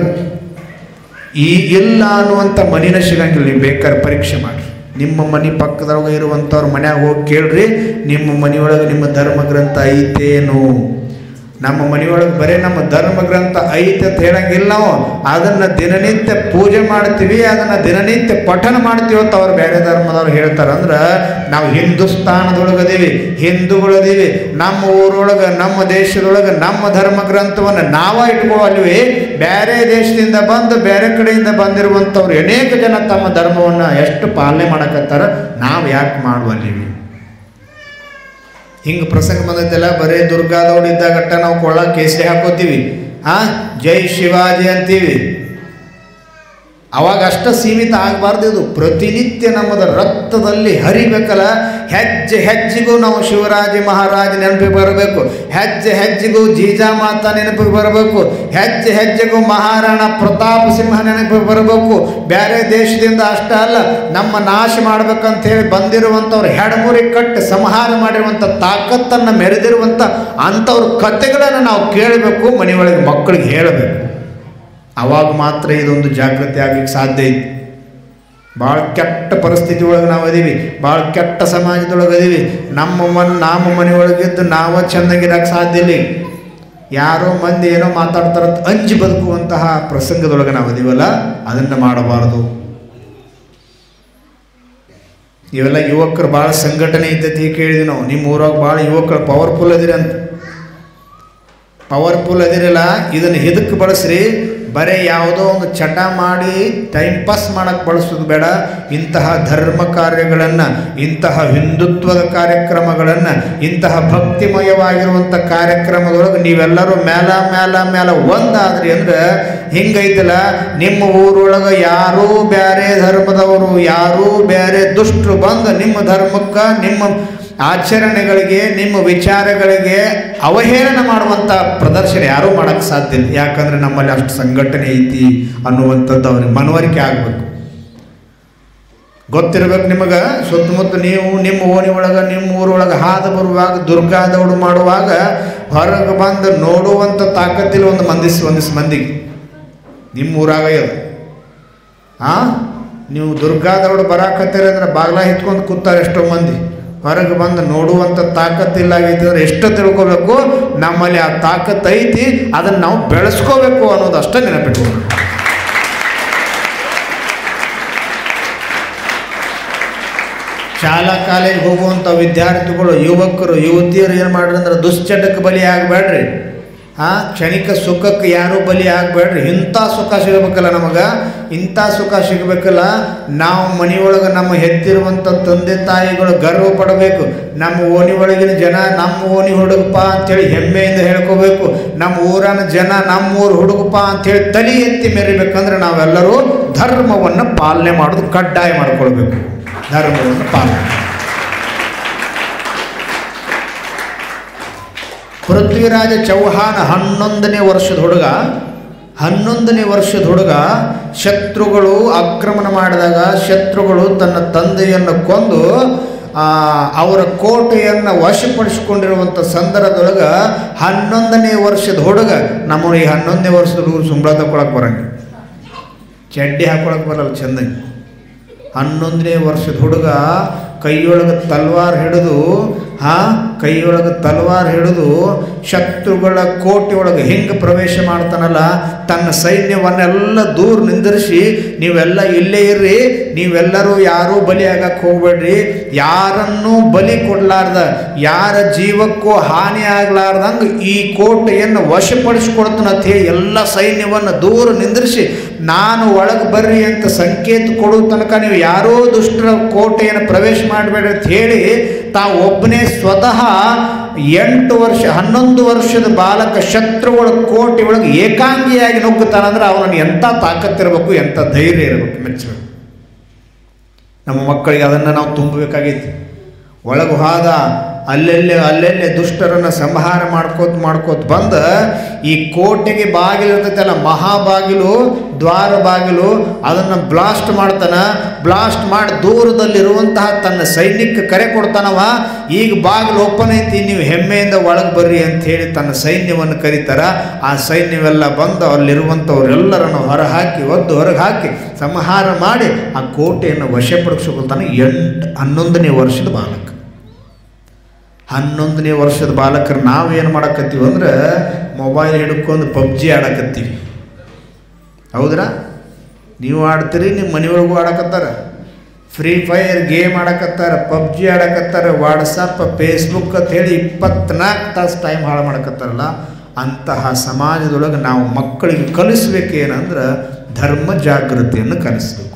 ಇಲ್ಲ ಅನ್ನುವಂಥ ಮನಿನ ಸಿಗಂಗಿಲ್ಲ. ನೀವು ಬೇಕಾದ್ರೆ ಪರೀಕ್ಷೆ ಮಾಡಿರಿ. ನಿಮ್ಮ ಮನೆ ಪಕ್ಕದೊಳಗೆ ಇರುವಂಥವ್ರ ಮನ್ಯಾಗ ಹೋಗಿ ಕೇಳ್ರಿ, ನಿಮ್ಮ ಮನೆಯೊಳಗೆ ನಿಮ್ಮ ಧರ್ಮ ಗ್ರಂಥ ಐತೇನು? ನಮ್ಮ ಮನೆಯೊಳಗೆ ಬರೀ ನಮ್ಮ ಧರ್ಮ ಗ್ರಂಥ ಐತೆ ಅಂತ ಹೇಳಂಗಿಲ್ಲ. ನಾವು ಅದನ್ನು ದಿನನಿತ್ಯ ಪೂಜೆ ಮಾಡ್ತೀವಿ, ಅದನ್ನು ದಿನನಿತ್ಯ ಪಠನ ಮಾಡ್ತೀವಿ ಅಂತ ಅವ್ರು ಬೇರೆ ಧರ್ಮದವ್ರು ಹೇಳ್ತಾರಂದ್ರೆ, ನಾವು ಹಿಂದೂಸ್ತಾನದೊಳಗದೀವಿ, ಹಿಂದೂಗಳದೀವಿ. ನಮ್ಮ ಊರೊಳಗೆ, ನಮ್ಮ ದೇಶದೊಳಗೆ ನಮ್ಮ ಧರ್ಮ ಗ್ರಂಥವನ್ನು ನಾವ ಇಟ್ಕೊಳ್ಳಲ್ವಿ. ಬೇರೆ ದೇಶದಿಂದ ಬಂದು ಬೇರೆ ಕಡೆಯಿಂದ ಬಂದಿರುವಂಥವ್ರು ಅನೇಕ ಜನ ತಮ್ಮ ಧರ್ಮವನ್ನು ಎಷ್ಟು ಪಾಲನೆ ಮಾಡಕತ್ತಾರ, ನಾವು ಯಾಕೆ ಮಾಡುವಲ್ಲಿವಿ? ಹಿಂಗೆ ಪ್ರಸಂಗ ಬಂದೈತೆಲ್ಲ. ಬರೀ ದುರ್ಗಾದವ್ರು ಇದ್ದಾಗಟ್ಟ ನಾವು ಕೊಳ್ಳ ಕೇಸರಿ ಹಾಕೋತೀವಿ, ಜೈ ಶಿವಾಜಿ ಅಂತೀವಿ. ಅವಾಗ ಅಷ್ಟ ಸೀಮಿತ ಆಗಬಾರ್ದು. ಇದು ಪ್ರತಿನಿತ್ಯ ನಮ್ಮದ ರಕ್ತದಲ್ಲಿ ಹರಿಬೇಕಲ್ಲ. ಹೆಜ್ಜೆ ಹೆಜ್ಜೆಗೂ ನಾವು ಶಿವರಾಜ ಮಹಾರಾಜ ನೆನಪಿಗೆ ಬರಬೇಕು, ಹೆಜ್ಜೆ ಹೆಜ್ಜೆಗೂ ಜೀಜಾಮಾತಾ ನೆನಪಿಗೆ ಬರಬೇಕು, ಹೆಜ್ಜೆ ಹೆಜ್ಜೆಗೂ ಮಹಾರಾಣ ಪ್ರತಾಪ ಸಿಂಹ ನೆನಪಿಗೆ ಬರಬೇಕು. ಬೇರೆ ದೇಶದಿಂದ ಅಷ್ಟ ಅಲ್ಲ, ನಮ್ಮ ನಾಶ ಮಾಡ್ಬೇಕಂತ ಹೇಳಿ ಬಂದಿರುವಂಥವ್ರು ಹೆಡಮುರಿ ಕಟ್ಟಿ ಸಂಹಾರ ಮಾಡಿರುವಂಥ ತಾಕತ್ತನ್ನು ಮೆರೆದಿರುವಂಥ ಅಂಥವ್ರ ಕಥೆಗಳನ್ನು ನಾವು ಕೇಳಬೇಕು, ಮನೆಯೊಳಗೆ ಮಕ್ಕಳಿಗೆ ಹೇಳಬೇಕು. ಆವಾಗ ಮಾತ್ರ ಇದೊಂದು ಜಾಗೃತಿ ಆಗಲಿಕ್ಕೆ ಸಾಧ್ಯ ಐತಿ. ಭಾಳ ಕೆಟ್ಟ ಪರಿಸ್ಥಿತಿ ಒಳಗೆ ನಾವು ಅದೀವಿ, ಭಾಳ ಕೆಟ್ಟ ಸಮಾಜದೊಳಗೆ ಅದೀವಿ. ನಮ್ಮ ಮನೆಯೊಳಗಿದ್ದು ನಾವು ಚೆಂದಾಗಿರೋಕ್ಕೆ ಸಾಧ್ಯ ಇಲ್ಲ. ಯಾರೋ ಮಂದಿ ಏನೋ ಮಾತಾಡ್ತಾರಂತ ಅಂಜಿ ಬದುಕುವಂತಹ ಪ್ರಸಂಗದೊಳಗೆ ನಾವು ಅದೀವಲ್ಲ, ಅದನ್ನು ಮಾಡಬಾರ್ದು. ಇವೆಲ್ಲ ಯುವಕರು ಭಾಳ ಸಂಘಟನೆ ಇದ್ದತಿ ಕೇಳಿದ್ವಿ ನಾವು. ನಿಮ್ಮ ಊರಾಗ ಭಾಳ ಯುವಕರು ಪವರ್ಫುಲ್ ಅದಿರಿ ಅಂತ. ಪವರ್ಫುಲ್ ಅದಿರಲ್ಲ, ಇದನ್ನು ಇದಕ್ಕೆ ಬಳಸ್ರಿ. ಬರೀ ಯಾವುದೋ ಒಂದು ಚಟ ಮಾಡಿ ಟೈಮ್ ಪಾಸ್ ಮಾಡೋಕ್ಕೆ ಬಳಸೋದು ಬೇಡ. ಇಂತಹ ಧರ್ಮ ಕಾರ್ಯಗಳನ್ನು, ಇಂತಹ ಹಿಂದುತ್ವದ ಕಾರ್ಯಕ್ರಮಗಳನ್ನು, ಇಂತಹ ಭಕ್ತಿಮಯವಾಗಿರುವಂಥ ಕಾರ್ಯಕ್ರಮದೊಳಗೆ ನೀವೆಲ್ಲರೂ ಮೇಲ ಒಂದಾದ್ರಿ ಅಂದ್ರೆ ಹಿಂಗೈತಲ್ಲ, ನಿಮ್ಮ ಊರೊಳಗೆ ಯಾರೂ ಬೇರೆ ಧರ್ಮದವರು, ಯಾರೂ ಬೇರೆ ದುಷ್ಟರು ಬಂದು ನಿಮ್ಮ ಧರ್ಮಕ್ಕೆ, ನಿಮ್ಮ ಆಚರಣೆಗಳಿಗೆ, ನಿಮ್ಮ ವಿಚಾರಗಳಿಗೆ ಅವಹೇಳನ ಮಾಡುವಂಥ ಪ್ರದರ್ಶನ ಯಾರೂ ಮಾಡೋಕ್ಕೆ ಸಾಧ್ಯ ಇಲ್ಲ. ಯಾಕಂದರೆ ನಮ್ಮಲ್ಲಿ ಅಷ್ಟು ಸಂಘಟನೆ ಐತಿ ಅನ್ನುವಂಥದ್ದು ಅವ್ರಿಗೆ ಮನವರಿಕೆ ಆಗಬೇಕು, ಗೊತ್ತಿರಬೇಕು ನಿಮಗೆ. ಸುತ್ತಮುತ್ತ ನೀವು ನಿಮ್ಮ ಓಣಿ ಒಳಗೆ, ನಿಮ್ಮ ಊರೊಳಗೆ ಹಾದು ಬರುವಾಗ, ದುರ್ಗಾದೌಡು ಮಾಡುವಾಗ ಹೊರಗೆ ಬಂದು ನೋಡುವಂಥ ತಾಕತ್ತಿಲ್ಲ ಒಂದಿಷ್ಟು ಮಂದಿಗೆ. ನಿಮ್ಮ ಊರಾಗ ಇದು ನೀವು ದುರ್ಗಾದೌಡು ಬರಾಕತ್ತೀರಿ ಅಂದ್ರೆ ಬಾಗ್ಲ ಹಿತ್ಕೊಂಡು ಕೂತಾರೆ ಎಷ್ಟೋ ಮಂದಿ. ಹೊರಗೆ ಬಂದು ನೋಡುವಂಥ ತಾಕತ್ತಿಲ್ಲ ಆಗೈತಿ ಅಂದ್ರೆ ಎಷ್ಟು ತಿಳ್ಕೊಬೇಕು, ನಮ್ಮಲ್ಲಿ ಆ ತಾಕತ್ತು ಐತಿ, ಅದನ್ನು ನಾವು ಬೆಳೆಸ್ಕೋಬೇಕು ಅನ್ನೋದು ಅಷ್ಟೇ ನೆನಪಿಟ್ಕೊಂಡು. ಶಾಲಾ ಕಾಲೇಜ್ ಹೋಗುವಂಥ ವಿದ್ಯಾರ್ಥಿಗಳು, ಯುವಕರು, ಯುವತಿಯರು ಏನು ಮಾಡ್ರಿ ಅಂದ್ರೆ ದುಶ್ಚಟಕ್ಕೆ ಬಲಿ ಆಗಬೇಡ್ರಿ. ಕ್ಷಣಿಕ ಸುಖಕ್ಕೆ ಯಾರೂ ಬಲಿ ಆಗಬೇಡ್ರಿ. ಇಂಥ ಸುಖ ಸಿಗಬೇಕಲ್ಲ ನಮಗೆ, ಇಂಥ ಸುಖ ಸಿಗಬೇಕಲ್ಲ. ನಾವು ಮನೆಯೊಳಗೆ ನಮ್ಮ ಹೆತ್ತಿರುವಂಥ ತಂದೆ ತಾಯಿಗಳು ಗರ್ವ ಪಡಬೇಕು. ನಮ್ಮ ಓಣಿ ಒಳಗಿನ ಜನ ನಮ್ಮ ಓಣಿ ಹುಡುಗಪ್ಪ ಅಂಥೇಳಿ ಹೆಮ್ಮೆಯಿಂದ ಹೇಳ್ಕೋಬೇಕು. ನಮ್ಮ ಊರಿನ ಜನ ನಮ್ಮ ಊರು ಹುಡುಗಪ್ಪ ಅಂಥೇಳಿ ತಲೆ ಎತ್ತಿ ಮೆರಿಬೇಕಂದ್ರೆ ನಾವೆಲ್ಲರೂ ಧರ್ಮವನ್ನು ಪಾಲನೆ ಮಾಡೋದು ಕಡ್ಡಾಯ ಮಾಡಿಕೊಳ್ಬೇಕು. ಧರ್ಮವನ್ನು ಪಾಲನೆ. ಪೃಥ್ವಿರಾಜ ಚೌಹಾಣ 11ನೇ ವರ್ಷದ ಹುಡುಗ ಶತ್ರುಗಳು ಆಕ್ರಮಣ ಮಾಡಿದಾಗ, ಶತ್ರುಗಳು ತನ್ನ ತಂದೆಯನ್ನು ಕೊಂದು ಅವರ ಕೋಟೆಯನ್ನು ವಶಪಡಿಸಿಕೊಂಡಿರುವಂಥ ಸಂದರ್ಭದೊಳಗೆ 11ನೇ ವರ್ಷದ ಹುಡುಗ ನಮ್ಮನ್ನು ಈ 11ನೇ ವರ್ಷದ ಹುಡುಗರು ಸುಂಬಳ ತಗೊಳಕ್ಕೆ ಬರಂಗಿಲ್ಲ, ಚಡ್ಡಿ ಹಾಕೊಳಕ್ಕೆ ಬರಲ್ಲ ಚೆಂದಾಗಿ. 11ನೇ ವರ್ಷದ ಹುಡುಗ ಕೈಯೊಳಗೆ ತಲ್ವಾರ್ ಹಿಡಿದು ಶತ್ರುಗಳ ಕೋಟೆಯೊಳಗೆ ಹೆಂಗೆ ಪ್ರವೇಶ ಮಾಡ್ತಾನಲ್ಲ, ತನ್ನ ಸೈನ್ಯವನ್ನೆಲ್ಲ ದೂರ ನಿಂದಿರಿಸಿ ನೀವೆಲ್ಲ ಇಲ್ಲೇ ಇರ್ರಿ, ನೀವೆಲ್ಲರೂ ಯಾರೂ ಬಲಿ ಆಗಕ್ಕೆ ಹೋಗ್ಬೇಡ್ರಿ, ಯಾರನ್ನೂ ಬಲಿ ಕೊಡಲಾರ್ದ, ಯಾರ ಜೀವಕ್ಕೂ ಹಾನಿ ಆಗಲಾರ್ದಂಗೆ ಈ ಕೋಟೆಯನ್ನು ವಶಪಡಿಸ್ಕೊಡ್ತಾನಂತ ಹೇಳಿ ಎಲ್ಲ ಸೈನ್ಯವನ್ನು ದೂರ ನಿಂದಿರಿಸಿ ನಾನು ಒಳಗೆ ಬರ್ರಿ ಅಂತ ಸಂಕೇತ ಕೊಡೋ ತನಕ ನೀವು ಯಾರೋ ದುಷ್ಟರ ಕೋಟೆಯನ್ನು ಪ್ರವೇಶ ಮಾಡಬೇಡ್ರಿ ಅಂತ ಹೇಳಿ ತಾವು ಒಬ್ಬನೇ ಸ್ವತಃ 11 ವರ್ಷದ ಬಾಲಕ ಶತ್ರುಗಳ ಕೋಟೆ ಒಳಗೆ ಏಕಾಂಗಿಯಾಗಿ ನುಗ್ಗುತ್ತಾನಂದ್ರೆ ಅವನನ್ನು ಎಂಥ ತಾಕತ್ತಿರಬೇಕು, ಎಂಥ ಧೈರ್ಯ ಇರಬೇಕು, ಮೆಚ್ಚಬೇಕು. ನಮ್ಮ ಮಕ್ಕಳಿಗೆ ಅದನ್ನು ನಾವು ತುಂಬಬೇಕಾಗಿತ್ತು. ಒಳಗೆ ಹೋದ ಅಲ್ಲೆಲ್ಲೇ ದುಷ್ಟರನ್ನು ಸಂಹಾರ ಮಾಡ್ಕೋತ ಬಂದು ಈ ಕೋಟೆಗೆ ಬಾಗಿಲು ಇರ್ತೈತಲ್ಲ, ಮಹಾಬಾಗಿಲು, ದ್ವಾರ ಬಾಗಿಲು, ಅದನ್ನು ಬ್ಲಾಸ್ಟ್ ಮಾಡ್ತಾನೆ. ಬ್ಲಾಸ್ಟ್ ಮಾಡಿ ದೂರದಲ್ಲಿರುವಂತಹ ತನ್ನ ಸೈನ್ಯಕ್ಕೆ ಕರೆ ಕೊಡ್ತಾನವ, ಈಗ ಬಾಗಿಲು ಓಪನ್ ಐತಿ, ನೀವು ಹೆಮ್ಮೆಯಿಂದ ಒಳಗೆ ಬರ್ರಿ ಅಂತ ಹೇಳಿ ತನ್ನ ಸೈನ್ಯವನ್ನು ಕರೀತಾರ. ಆ ಸೈನ್ಯವೆಲ್ಲ ಬಂದು ಅಲ್ಲಿರುವಂಥವರೆಲ್ಲರನ್ನು ಹೊರಗೆ ಹಾಕಿ ಸಂಹಾರ ಮಾಡಿ ಆ ಕೋಟೆಯನ್ನು ವಶಪಡಿಸಿಕೊಳ್ತಾನೆ. 11ನೇ ವರ್ಷದ ಬಾಲಕ. 11ನೇ ವರ್ಷದ ಬಾಲಕರು ನಾವೇನು ಮಾಡಕತ್ತೀವಿ ಅಂದ್ರೆ ಮೊಬೈಲ್ ಹಿಡ್ಕೊಂಡು ಪಬ್ಜಿ ಆಡಕತ್ತೀವಿ. ಹೌದ್ರಾ? ನೀವು ಆಡ್ತೀರಿ, ನಿಮ್ಮ ಮನೆಯೊಳಗೂ ಆಡಕತ್ತಾರ, ಫ್ರೀ ಫೈರ್ ಗೇಮ್ ಆಡಕತ್ತಾರ, ಪಬ್ಜಿ ಆಡಕತ್ತಾರ, ವಾಟ್ಸಪ್, ಫೇಸ್ಬುಕ್ ಅಂತ ಹೇಳಿ 24 ತಾಸು ಟೈಮ್ ಹಾಳು ಮಾಡಕತ್ತಾರಲ್ಲ. ಅಂತಹ ಸಮಾಜದೊಳಗೆ ನಾವು ಮಕ್ಕಳಿಗೆ ಕಲಿಸ್ಬೇಕೇನಂದ್ರೆ ಧರ್ಮ ಜಾಗೃತಿಯನ್ನು ಕಲಿಸ್ಬೇಕು.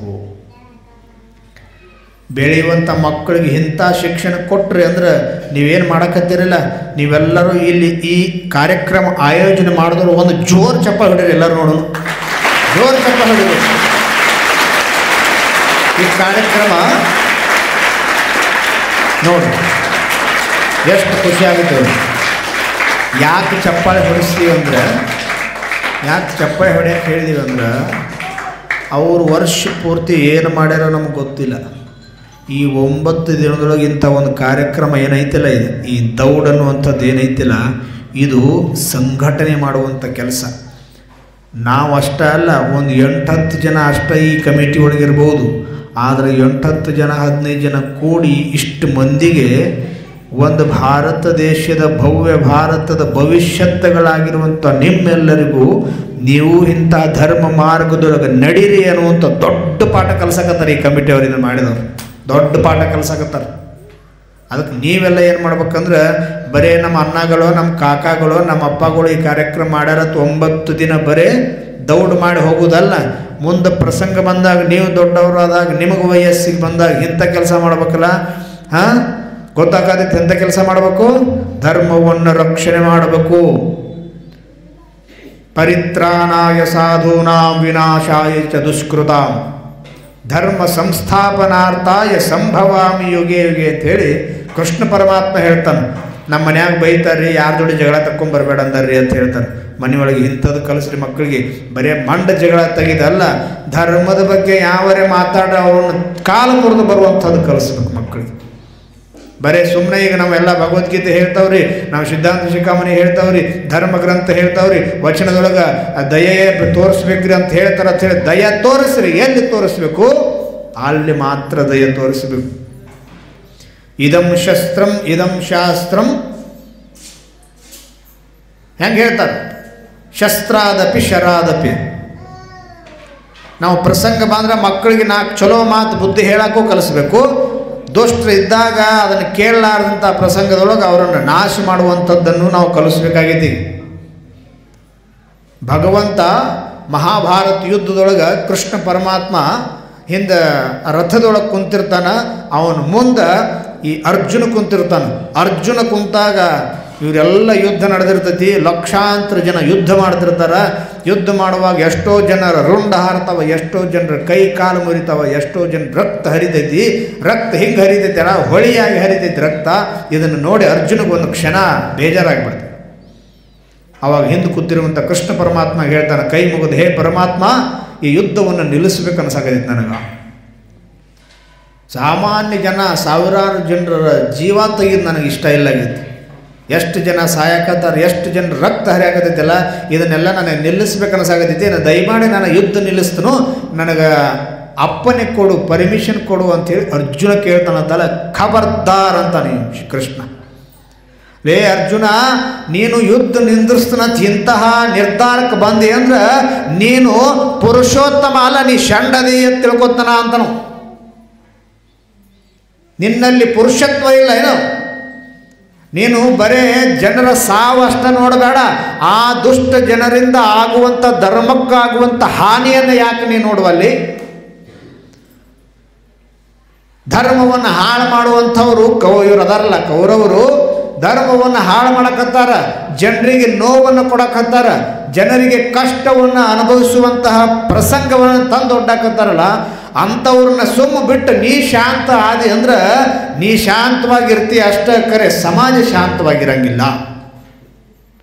ಬೆಳೆಯುವಂಥ ಮಕ್ಕಳಿಗೆ ಇಂಥ ಶಿಕ್ಷಣ ಕೊಟ್ಟರೆ ಅಂದ್ರೆ ನೀವೇನು ಮಾಡಕತ್ತೀರಲ್ಲ, ನೀವೆಲ್ಲರೂ ಇಲ್ಲಿ ಈ ಕಾರ್ಯಕ್ರಮ ಆಯೋಜನೆ ಮಾಡಿದ್ರು ಒಂದು ಜೋರು ಚಪ್ಪಾಳೆ ಹೊಡೀರಿ, ಎಲ್ಲರೂ ನೋಡೋಣ, ಜೋರು ಚಪ್ಪಾಳೆ ಹೊಡೀರಿ. ಈ ಕಾರ್ಯಕ್ರಮ ನೋಡಿ ಎಷ್ಟು ಖುಷಿ ಆಗುತ್ತೆ. ಯಾಕೆ ಚಪ್ಪಾಳೆ ಹೊಡಿಸ್ತೀವಿ ಅಂದ್ರೆ, ಯಾಕೆ ಚಪ್ಪಾಳೆ ಹೊಡೆಯಕ್ಕೆ ಹೇಳಿದೀವಿ ಅಂದ್ರೆ, ಅವರು ವರ್ಷ ಪೂರ್ತಿ ಏನು ಮಾಡ್ಯಾರೋ ನಮ್ಗೆ ಗೊತ್ತಿಲ್ಲ. ಈ 9 ದಿನದೊಳಗೆ ಇಂಥ ಒಂದು ಕಾರ್ಯಕ್ರಮ ಏನೈತಿಲ್ಲ, ಇದು ಈ ದೌಡ್ ಅನ್ನುವಂಥದ್ದು ಏನೈತಿಲ್ಲ, ಇದು ಸಂಘಟನೆ ಮಾಡುವಂಥ ಕೆಲಸ. ನಾವು ಅಷ್ಟೇ ಅಲ್ಲ, ಒಂದು 8-10 ಜನ ಅಷ್ಟೇ ಈ ಕಮಿಟಿ ಒಳಗಿರ್ಬೋದು. ಆದರೆ 8-10 ಜನ 15 ಜನ ಕೂಡಿ ಇಷ್ಟು ಮಂದಿಗೆ ಒಂದು ಭಾರತ ದೇಶದ ಭವ್ಯ ಭಾರತದ ಭವಿಷ್ಯತ್ತುಗಳಾಗಿರುವಂಥ ನಿಮ್ಮೆಲ್ಲರಿಗೂ ನೀವು ಇಂಥ ಧರ್ಮ ಮಾರ್ಗದೊಳಗೆ ನಡೀರಿ ಅನ್ನುವಂಥ ದೊಡ್ಡ ಪಾಠ ಕಲಿಸಕತ್ತಾರೆ ಈ ಕಮಿಟಿ ಅವರಿಂದ ಮಾಡಿದವರು. ದೊಡ್ಡ ಪಾಠ ಕಲಿಸಕತ್ತಾರೆ. ಅದಕ್ಕೆ ನೀವೆಲ್ಲ ಏನು ಮಾಡ್ಬೇಕಂದ್ರೆ ಬರೀ ನಮ್ಮ ಅಣ್ಣಗಳು, ನಮ್ಮ ಕಾಕಾಗಳು, ನಮ್ಮ ಅಪ್ಪಗಳು ಈ ಕಾರ್ಯಕ್ರಮ ಮಾಡ್ಯಾರ 9 ದಿನ ಬರೀ ದೌಡ್ ಮಾಡಿ ಹೋಗೋದಲ್ಲ. ಮುಂದೆ ಪ್ರಸಂಗ ಬಂದಾಗ, ನೀವು ದೊಡ್ಡವರು ಆದಾಗ, ನಿಮಗೆ ವಯಸ್ಸಿಗೆ ಬಂದಾಗ ಇಂಥ ಕೆಲಸ ಮಾಡ್ಬೇಕಲ್ಲ. ಗೊತ್ತಾಗತ್ತೆ ಎಂಥ ಕೆಲಸ ಮಾಡಬೇಕು? ಧರ್ಮವನ್ನು ರಕ್ಷಣೆ ಮಾಡಬೇಕು. ಪರಿತ್ರಾಣಾಯ ಸಾಧೂನಾಂ ವಿನಾಶಾಯ ಚ ದುಷ್ಕೃತಾಂ ಧರ್ಮ ಸಂಸ್ಥಾಪನಾರ್ಥಾಯ ಸಂಭವಾಮಿ ಯುಗೆ ಯುಗೆ ಅಂಥೇಳಿ ಕೃಷ್ಣ ಪರಮಾತ್ಮ ಹೇಳ್ತಾನೆ. ನಮ್ಮ ಮನ್ಯಾಗ ಬೈತಾರ್ರಿ, ಯಾರ ಜೋಡಿ ಜಗಳ ತಕ್ಕೊಂಬರ್ಬೇಡ ಅಂದಾರ್ರಿ ಅಂತ ಹೇಳ್ತಾರೆ. ಮನೆಯೊಳಗೆ ಇಂಥದ್ದು ಕಲಿಸ್ರಿ ಮಕ್ಕಳಿಗೆ. ಬರೀ ಮಂಡ ಜಗಳ ತೆಗೆದಲ್ಲ, ಧರ್ಮದ ಬಗ್ಗೆ ಯಾವರೇ ಮಾತಾಡ ಅವ್ರನ್ನ ಕಾಲು ಮುರಿದು ಬರುವಂಥದ್ದು ಕಲಿಸ್ಬೇಕು ಮಕ್ಕಳಿಗೆ. ಬರೀ ಸುಮ್ಮನೆ ಈಗ ನಾವೆಲ್ಲ ಭಗವದ್ಗೀತೆ ಹೇಳ್ತಾವ್ರಿ, ನಾವು ಸಿದ್ಧಾಂತ ಶಿಖಾಮಣಿ ಹೇಳ್ತಾವ್ರಿ, ಧರ್ಮ ಗ್ರಂಥ ಹೇಳ್ತಾವ್ರಿ, ವಚನದೊಳಗೆ ದಯೆ ತೋರಿಸ್ಬೇಕ್ರಿ ಅಂತ ಹೇಳ್ತಾರೆ ಅಂತ ಹೇಳಿ ದಯ ತೋರಿಸ್ರಿ. ಎಲ್ಲಿ ತೋರಿಸ್ಬೇಕು? ಅಲ್ಲಿ ಮಾತ್ರ ದಯ ತೋರಿಸ್ಬೇಕು. ಇದಂ ಶಸ್ತ್ರಂ ಇದಂ ಶಾಸ್ತ್ರಂ ಹೆಂಗೆ ಹೇಳ್ತಾರೆ? ಶಸ್ತ್ರಾದಪಿ ಶರಾದಪಿ. ನಾವು ಪ್ರಸಂಗ ಬಂದ್ರೆ ಮಕ್ಕಳಿಗೆ 4 ಚಲೋ ಮಾತು ಬುದ್ಧಿ ಹೇಳಕ್ಕೂ ಕಲಿಸ್ಬೇಕು. ದುಷ್ಟರು ಇದ್ದಾಗ ಅದನ್ನು ಕೇಳಲಾರ್ದಂಥ ಪ್ರಸಂಗದೊಳಗೆ ಅವರನ್ನು ನಾಶ ಮಾಡುವಂಥದ್ದನ್ನು ನಾವು ಕಲಿಸ್ಬೇಕಾಗಿದ್ದೀವಿ. ಭಗವಂತ ಮಹಾಭಾರತ ಯುದ್ಧದೊಳಗೆ ಕೃಷ್ಣ ಪರಮಾತ್ಮ ಹಿಂದೆ ರಥದೊಳಗೆ ಕುಂತಿರ್ತಾನೆ, ಅವನು ಮುಂದೆ ಈ ಅರ್ಜುನ ಕುಂತಿರ್ತಾನೆ. ಅರ್ಜುನ ಕುಂತಾಗ ಇವರೆಲ್ಲ ಯುದ್ಧ ನಡೆದಿರ್ತೈತಿ, ಲಕ್ಷಾಂತರ ಜನ ಯುದ್ಧ ಮಾಡ್ತಿರ್ತಾರೆ. ಯುದ್ಧ ಮಾಡುವಾಗ ಎಷ್ಟೋ ಜನರ ರುಂಡ ಹಾರ್ತಾವ, ಎಷ್ಟೋ ಜನರ ಕೈ ಕಾಲು ಮುರಿತಾವ, ಎಷ್ಟೋ ಜನ ರಕ್ತ ಹರಿತೈತಿ. ರಕ್ತ ಹಿಂಗೆ ಹರಿತೈತಿ ಅಲ್ಲ, ಹೊಳಿಯಾಗಿ ಹರಿತೈತಿ ರಕ್ತ. ಇದನ್ನು ನೋಡಿ ಅರ್ಜುನಿಗೊಂದು ಕ್ಷಣ ಬೇಜಾರಾಗಿಬಿಡ್ತು. ಅವಾಗ ಹಿಂದೆ ಕೂತಿರುವಂಥ ಕೃಷ್ಣ ಪರಮಾತ್ಮ ಹೇಳ್ತಾನೆ, ಕೈ ಮುಗಿದು, ಹೇ ಪರಮಾತ್ಮ, ಈ ಯುದ್ಧವನ್ನು ನಿಲ್ಲಿಸ್ಬೇಕು ಅನ್ಸಾಕೈತಿ ನನಗೆ. ಸಾಮಾನ್ಯ ಜನ ಸಾವಿರಾರು ಜನರ ಜೀವ ತೆಗೆದು ನನಗೆ ಇಷ್ಟ ಇಲ್ಲಾಗಿತ್ತು. ಎಷ್ಟು ಜನ ಸಾಯಕತ್ತಾರೆ, ಎಷ್ಟು ಜನ ರಕ್ತ ಹರಿಯಾಕತ್ತೈತಲ್ಲ, ಇದನ್ನೆಲ್ಲ ನನಗೆ ನಿಲ್ಲಿಸ್ಬೇಕನ್ಸಾಗತ್ತೈತಿ. ನಾನು ದಯಮಾಡಿ ನಾನು ಯುದ್ಧ ನಿಲ್ಲಿಸ್ತನು, ನನಗೆ ಅಪ್ಪನೆ ಕೊಡು, ಪರ್ಮಿಷನ್ ಕೊಡು ಅಂಥೇಳಿ ಅರ್ಜುನ ಕೇಳ್ತಾನಂತಲ್ಲ. ಖಬರ್ದಾರ್ ಅಂತಾನೆ ಕೃಷ್ಣ. ಲೇ ಅರ್ಜುನ, ನೀನು ಯುದ್ಧ ನಿಂದ್ರಿಸ್ತನಂತ ಇಂತಹ ನಿರ್ಧಾರಕ್ಕೆ ಬಂದೆ ಅಂದ್ರೆ ನೀನು ಪುರುಷೋತ್ತಮ ಅಲ್ಲ, ನೀ ಷಂಡದಿ ಅಂತ ತಿಳ್ಕೊತಾನ ಅಂತನು. ನಿನ್ನಲ್ಲಿ ಪುರುಷತ್ವ ಇಲ್ಲ ಏನೋ. ನೀನು ಬರೇ ಜನರ ಸಾವು ಅಷ್ಟ ನೋಡಬೇಡ, ಆ ದುಷ್ಟ ಜನರಿಂದ ಆಗುವಂಥ ಧರ್ಮಕ್ಕಾಗುವಂಥ ಹಾನಿಯನ್ನು ಯಾಕೆ ನೀನು ನೋಡುವಲ್ಲಿ? ಧರ್ಮವನ್ನು ಹಾಳು ಮಾಡುವಂಥವ್ರು ಇವರು ಅದಾರಲ್ಲ, ಕೌರವರು ಧರ್ಮವನ್ನು ಹಾಳು ಮಾಡಕತ್ತಾರ, ಜನರಿಗೆ ನೋವನ್ನು ಕೊಡಕತ್ತಾರ, ಜನರಿಗೆ ಕಷ್ಟವನ್ನು ಅನುಭವಿಸುವಂತಹ ಪ್ರಸಂಗವನ್ನು ತಂದು ಒಡ್ಡಾಕತ್ತಾರಲ್ಲ, ಅಂಥವ್ರನ್ನ ಸುಮ್ಮ ಬಿಟ್ಟು ನೀ ಶಾಂತ ಆದಿ ಅಂದ್ರೆ ನೀ ಶಾಂತವಾಗಿರ್ತೀಯ ಅಷ್ಟೇ, ಕರೆ ಸಮಾಜ ಶಾಂತವಾಗಿರಂಗಿಲ್ಲ.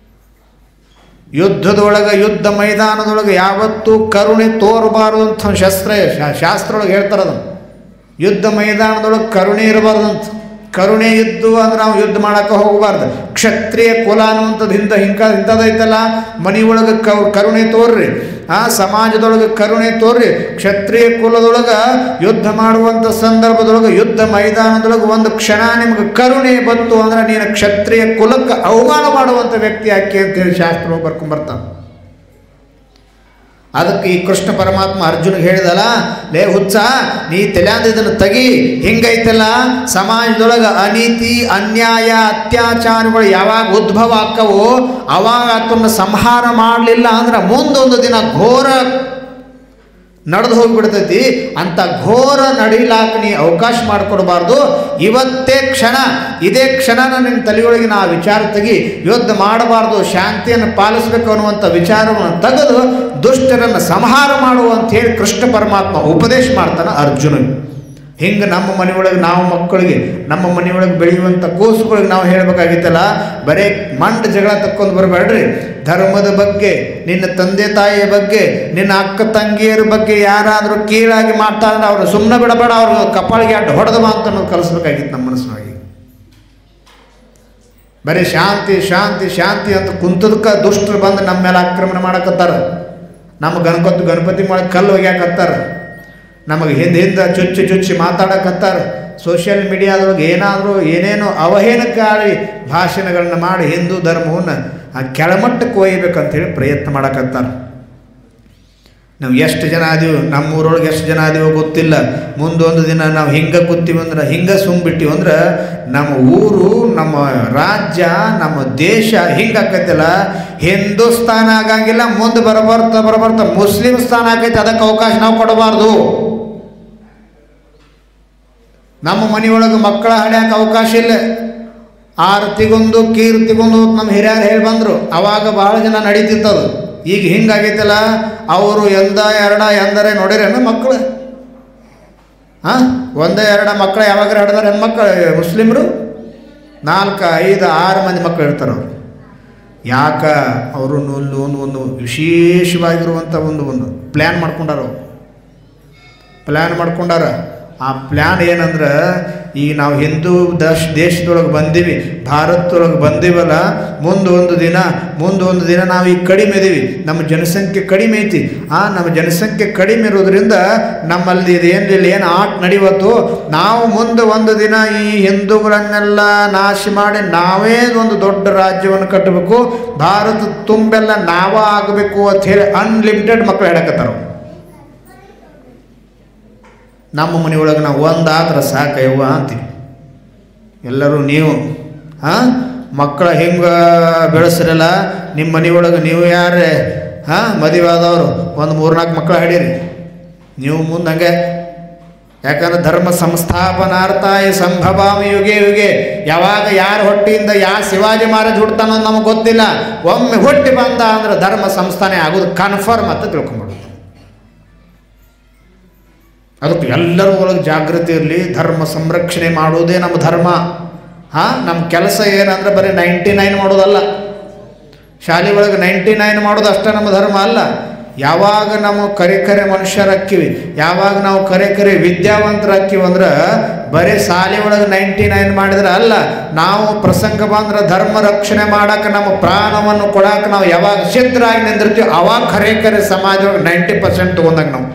ಯುದ್ಧದೊಳಗೆ, ಯುದ್ಧ ಮೈದಾನದೊಳಗೆ ಯಾವತ್ತೂ ಕರುಣೆ ತೋರಬಾರದು ಅಂತ ಶಾಸ್ತ್ರೊಳಗೆ ಹೇಳ್ತಾರದು. ಯುದ್ಧ ಮೈದಾನದೊಳಗೆ ಕರುಣೆ ಇರಬಾರ್ದಂತ. ಕರುಣೆ ಇದ್ದು ಅಂದ್ರೆ ನಾವು ಯುದ್ಧ ಮಾಡೋಕ್ಕೆ ಹೋಗಬಾರ್ದು. ಕ್ಷತ್ರಿಯ ಕುಲ ಅನ್ನುವಂಥದ್ದು ಇಂಥದೈತಲ್ಲ, ಮನೆಯೊಳಗೆ ಕರುಣೆ ತೋರ್ರಿ, ಸಮಾಜದೊಳಗೆ ಕರುಣೆ ತೋರ್ರಿ. ಕ್ಷತ್ರಿಯ ಕುಲದೊಳಗೆ ಯುದ್ಧ ಮಾಡುವಂಥ ಸಂದರ್ಭದೊಳಗೆ, ಯುದ್ಧ ಮೈದಾನದೊಳಗೆ ಒಂದು ಕ್ಷಣ ನಿಮ್ಗೆ ಕರುಣೆ ಬಂತು ಅಂದ್ರೆ ನೀನು ಕ್ಷತ್ರಿಯ ಕುಲಕ್ಕೆ ಅವಮಾನ ಮಾಡುವಂಥ ವ್ಯಕ್ತಿ ಯಾಕೆ ಅಂತೇಳಿ ಶಾಸ್ತ್ರ ಬರ್ಕೊಂಬರ್ತಾನೆ. ಅದಕ್ಕೆ ಈ ಕೃಷ್ಣ ಪರಮಾತ್ಮ ಅರ್ಜುನಿಗೆ ಹೇಳಿದಲ್ಲ, ಲೇ ಹುಚ್ಚ, ನೀ ತಲೆಯಾಂದ ಇದನ್ನು ತೆಗಿ. ಹಿಂಗೈತಲ್ಲ, ಸಮಾಜದೊಳಗೆ ಅನೀತಿ, ಅನ್ಯಾಯ, ಅತ್ಯಾಚಾರಗಳು ಯಾವಾಗ ಉದ್ಭವ ಆಕ್ಕವೋ ಅವಾಗ ಅದನ್ನು ಸಂಹಾರ ಮಾಡಲಿಲ್ಲ ಅಂದ್ರೆ ಮುಂದೊಂದು ದಿನ ಘೋರ ನಡೆದು ಹೋಗಿಬಿಡ್ತೈತಿ. ಅಂಥ ಘೋರ ನಡೀಲಾಕ ನೀ ಅವಕಾಶ ಮಾಡಿಕೊಡ್ಬಾರ್ದು. ಇವತ್ತೇ ಕ್ಷಣ, ಇದೇ ಕ್ಷಣನ ನಿನ್ನ ತಲೆಯೊಳಗಿನ ಆ ವಿಚಾರ ತೆಗಿ. ಯುದ್ಧ ಮಾಡಬಾರ್ದು, ಶಾಂತಿಯನ್ನು ಪಾಲಿಸಬೇಕು ಅನ್ನುವಂಥ ವಿಚಾರವನ್ನು ತೆಗೆದು ದುಷ್ಟರನ್ನು ಸಂಹಾರ ಮಾಡುವಂತ ಹೇಳಿ ಕೃಷ್ಣ ಪರಮಾತ್ಮ ಉಪದೇಶ ಮಾಡ್ತಾನೆ ಅರ್ಜುನಿಗೆ. ಹಿಂಗೆ ನಮ್ಮ ಮನೆಯೊಳಗೆ ನಾವು ಮಕ್ಕಳಿಗೆ, ನಮ್ಮ ಮನೆಯೊಳಗೆ ಬೆಳೆಯುವಂಥ ಕೂಸುಗಳಿಗೆ ನಾವು ಹೇಳಬೇಕಾಗಿತ್ತಲ್ಲ, ಬರೀ ಮಂಡ ಜಗಳ ತಕ್ಕೊಂಡು ಬರಬೇಡ್ರಿ. ಧರ್ಮದ ಬಗ್ಗೆ, ನಿನ್ನ ತಂದೆ ತಾಯಿಯ ಬಗ್ಗೆ, ನಿನ್ನ ಅಕ್ಕ ತಂಗಿಯರ ಬಗ್ಗೆ ಯಾರಾದರೂ ಕೀಳಾಗಿ ಮಾಡ್ತಾ ಅಂದ್ರೆ ಅವ್ರು ಸುಮ್ಮನೆ ಬಿಡಬೇಡ, ಅವ್ರು ಕಪಾಳಿಗೆ ಅಡ್ಡ ಹೊಡೆದವ ಅಂತ ನಾವು ಕಲಿಸ್ಬೇಕಾಗಿತ್ತು ನಮ್ಮ ಮನಸ್ಸಿನಾಗಿ. ಬರೀ ಶಾಂತಿ ಶಾಂತಿ ಶಾಂತಿ ಅಂತ ಕುಂತದಕ್ಕೆ ದುಷ್ಟರು ಬಂದು ನಮ್ಮ ಮೇಲೆ ಆಕ್ರಮಣ ಮಾಡಕತ್ತಾರ. ನಮ್ಮ ಗಣಪತಿ ಮಾಡಿ ಕಲ್ಲು ಒಗ್ಯಾಕತ್ತಾರ. ನಮಗೆ ಹಿಂದೆ ಚುಚ್ಚಿ ಮಾತಾಡಕತ್ತಾರೆ. ಸೋಷಿಯಲ್ ಮೀಡಿಯಾದೊಳಗೆ ಏನೇನೋ ಅವಹೇನಕಾರಿ ಭಾಷಣಗಳನ್ನ ಮಾಡಿ ಹಿಂದೂ ಧರ್ಮವನ್ನು ಕೆಳಮಟ್ಟಕ್ಕೆ ಒಯ್ಯಬೇಕಂತೇಳಿ ಪ್ರಯತ್ನ ಮಾಡಕತ್ತಾರೆ. ನಾವು ಎಷ್ಟು ಜನ ಅದೀವಿ, ನಮ್ಮೂರೊಳಗೆ ಎಷ್ಟು ಜನ ಅದೀವೋ ಗೊತ್ತಿಲ್ಲ. ಮುಂದೊಂದು ದಿನ ನಾವು ಹಿಂಗೆ ಕೂತೀವಿ ಅಂದ್ರೆ, ಹಿಂಗೆ ಸುಮ್ಬಿಟ್ಟಿವಿ ಅಂದ್ರೆ ನಮ್ಮ ಊರು, ನಮ್ಮ ರಾಜ್ಯ, ನಮ್ಮ ದೇಶ ಹಿಂಗಾಕೈತಿಲ್ಲ. ಹಿಂದೂಸ್ತಾನ ಆಗಂಗಿಲ್ಲ. ಮುಂದೆ ಬರಬರ್ತಾ ಮುಸ್ಲಿಂ ಸ್ಥಾನ ಆಗೈತೆ. ಅದಕ್ಕೆ ಅವಕಾಶ ನಾವು ಕೊಡಬಾರ್ದು. ನಮ್ಮ ಮನೆಯೊಳಗೆ ಮಕ್ಕಳ ಹಡ್ಯಾಕೆ ಅವಕಾಶ ಇಲ್ಲ. ಆರತಿಗೊಂದು ಕೀರ್ತಿಗೊಂದು ನಮ್ಮ ಹಿರಿಯರು ಹೇಳಿ ಬಂದರು. ಆವಾಗ ಭಾಳ ಜನ ನಡೀತಿತ್ತದು. ಈಗ ಹಿಂಗಾಗೈತಲ್ಲ, ಅವರು ಎಂದರೆ ನೋಡಿರೇನು ಮಕ್ಕಳು? ಒಂದೇ ಎರಡು ಮಕ್ಕಳು ಯಾವಾಗ ಹಿಡ್ದಾರೆ ಹೆಣ್ಮಕ್ಳು ಮುಸ್ಲಿಮರು? 4, 5, 6 ಮಂದಿ ಮಕ್ಕಳು ಇರ್ತಾರೆ ಅವರು. ಯಾಕೆ ಅವರು ಒಂದು ವಿಶೇಷವಾಗಿರುವಂಥ ಒಂದು ಪ್ಲ್ಯಾನ್ ಮಾಡ್ಕೊಂಡಾರ. ಆ ಪ್ಲ್ಯಾನ್ ಏನಂದ್ರೆ, ಈಗ ನಾವು ಹಿಂದೂ ದೇಶದೊಳಗೆ ಬಂದೀವಿ, ಭಾರತದೊಳಗೆ ಬಂದೀವಲ್ಲ, ಮುಂದೊಂದು ದಿನ ನಾವು ಈಗ ಕಡಿಮೆ ಇದೀವಿ. ನಮ್ಮ ಜನಸಂಖ್ಯೆ ಕಡಿಮೆ ಐತಿ. ನಮ್ಮ ಜನಸಂಖ್ಯೆ ಕಡಿಮೆ ಇರೋದ್ರಿಂದ ನಮ್ಮಲ್ಲಿ ಏನು ಆಟ ನಡೆಯುವತ್ತು, ನಾವು ಮುಂದೆ ಒಂದು ದಿನ ಈ ಹಿಂದೂಗಳನ್ನೆಲ್ಲ ನಾಶ ಮಾಡಿ ನಾವೇ ಒಂದು ದೊಡ್ಡ ರಾಜ್ಯವನ್ನು ಕಟ್ಟಬೇಕು, ಭಾರತ ತುಂಬೆಲ್ಲ ನಾವೇ ಆಗಬೇಕು ಅಂತ ಹೇಳಿ ಅನ್ಲಿಮಿಟೆಡ್ ಮಕ್ಕಳು ಹೇಳಕತ್ತಾರ. ನಮ್ಮ ಮನೆಯೊಳಗೆ ನಾವು ಒಂದಾದ್ರೆ ಸಾಕಯ್ಯವ್ವ ಅಂತೀವಿ ಎಲ್ಲರೂ. ನೀವು ಮಕ್ಕಳ ಹಿಂಗೆ ಬೆಳೆಸ್ರಲ್ಲ, ನಿಮ್ಮ ಮನೆಯೊಳಗೆ ನೀವು ಯಾರೇ ಮದುವೆ ಆದವರು ಒಂದು 3-4 ಮಕ್ಕಳು ಹಡೀರಿ ನೀವು ಮುಂದೆ ಹಂಗೆ. ಯಾಕಂದ್ರೆ ಧರ್ಮ ಸಂಸ್ಥಾಪನಾರ್ಥಾಯ ಸಂಭವಾಮಿ ಯುಗೆ. ಯಾವಾಗ ಯಾರ ಹೊಟ್ಟೆಯಿಂದ ಶಿವಾಜಿ ಮಹಾರಾಜ್ ಹುಡ್ತಾನೋ ನಮಗೆ ಗೊತ್ತಿಲ್ಲ. ಒಮ್ಮೆ ಹುಟ್ಟಿ ಬಂದ ಅಂದ್ರೆ ಧರ್ಮ ಸಂಸ್ಥಾನೆ ಆಗೋದು ಕನ್ಫರ್ಮ್ ಅಂತ ತಿಳ್ಕೊಂಬಿಡೋದು. ಅದಕ್ಕೆ ಎಲ್ಲರೂ ಒಳಗೆ ಜಾಗೃತಿ ಇರಲಿ. ಧರ್ಮ ಸಂರಕ್ಷಣೆ ಮಾಡೋದೇ ನಮ್ಮ ಧರ್ಮ. ನಮ್ಮ ಕೆಲಸ ಏನಂದ್ರೆ ಬರೀ 99 ಮಾಡೋದಲ್ಲ. ಶಾಲೆ ಒಳಗೆ 99 ಮಾಡೋದು ಅಷ್ಟೇ ನಮ್ಮ ಧರ್ಮ ಅಲ್ಲ. ಯಾವಾಗ ನಾವು ಕರೆ ಮನುಷ್ಯರಾಕ್ಕಿವಿ, ಯಾವಾಗ ನಾವು ಕರೆ ವಿದ್ಯಾವಂತರಾಕ್ಕಿವಿ ಅಂದ್ರೆ ಬರೀ ಶಾಲೆ ಒಳಗೆ 99 ಮಾಡಿದ್ರೆ ಅಲ್ಲ, ನಾವು ಪ್ರಸಂಗ ಬಂದ್ರೆ ಧರ್ಮ ರಕ್ಷಣೆ ಮಾಡಕ್ಕೆ ನಮ್ಮ ಪ್ರಾಣವನ್ನು ಕೊಡಕ್ಕೆ ನಾವು ಯಾವಾಗ ಸಿದ್ಧರಾಗಿ ನಿಂದಿರ್ತೀವಿ ಅವಾಗ ಕರೆ ಸಮಾಜದೊಳಗೆ 90% ತೊಗೊಂಡಾಗ ನಾವು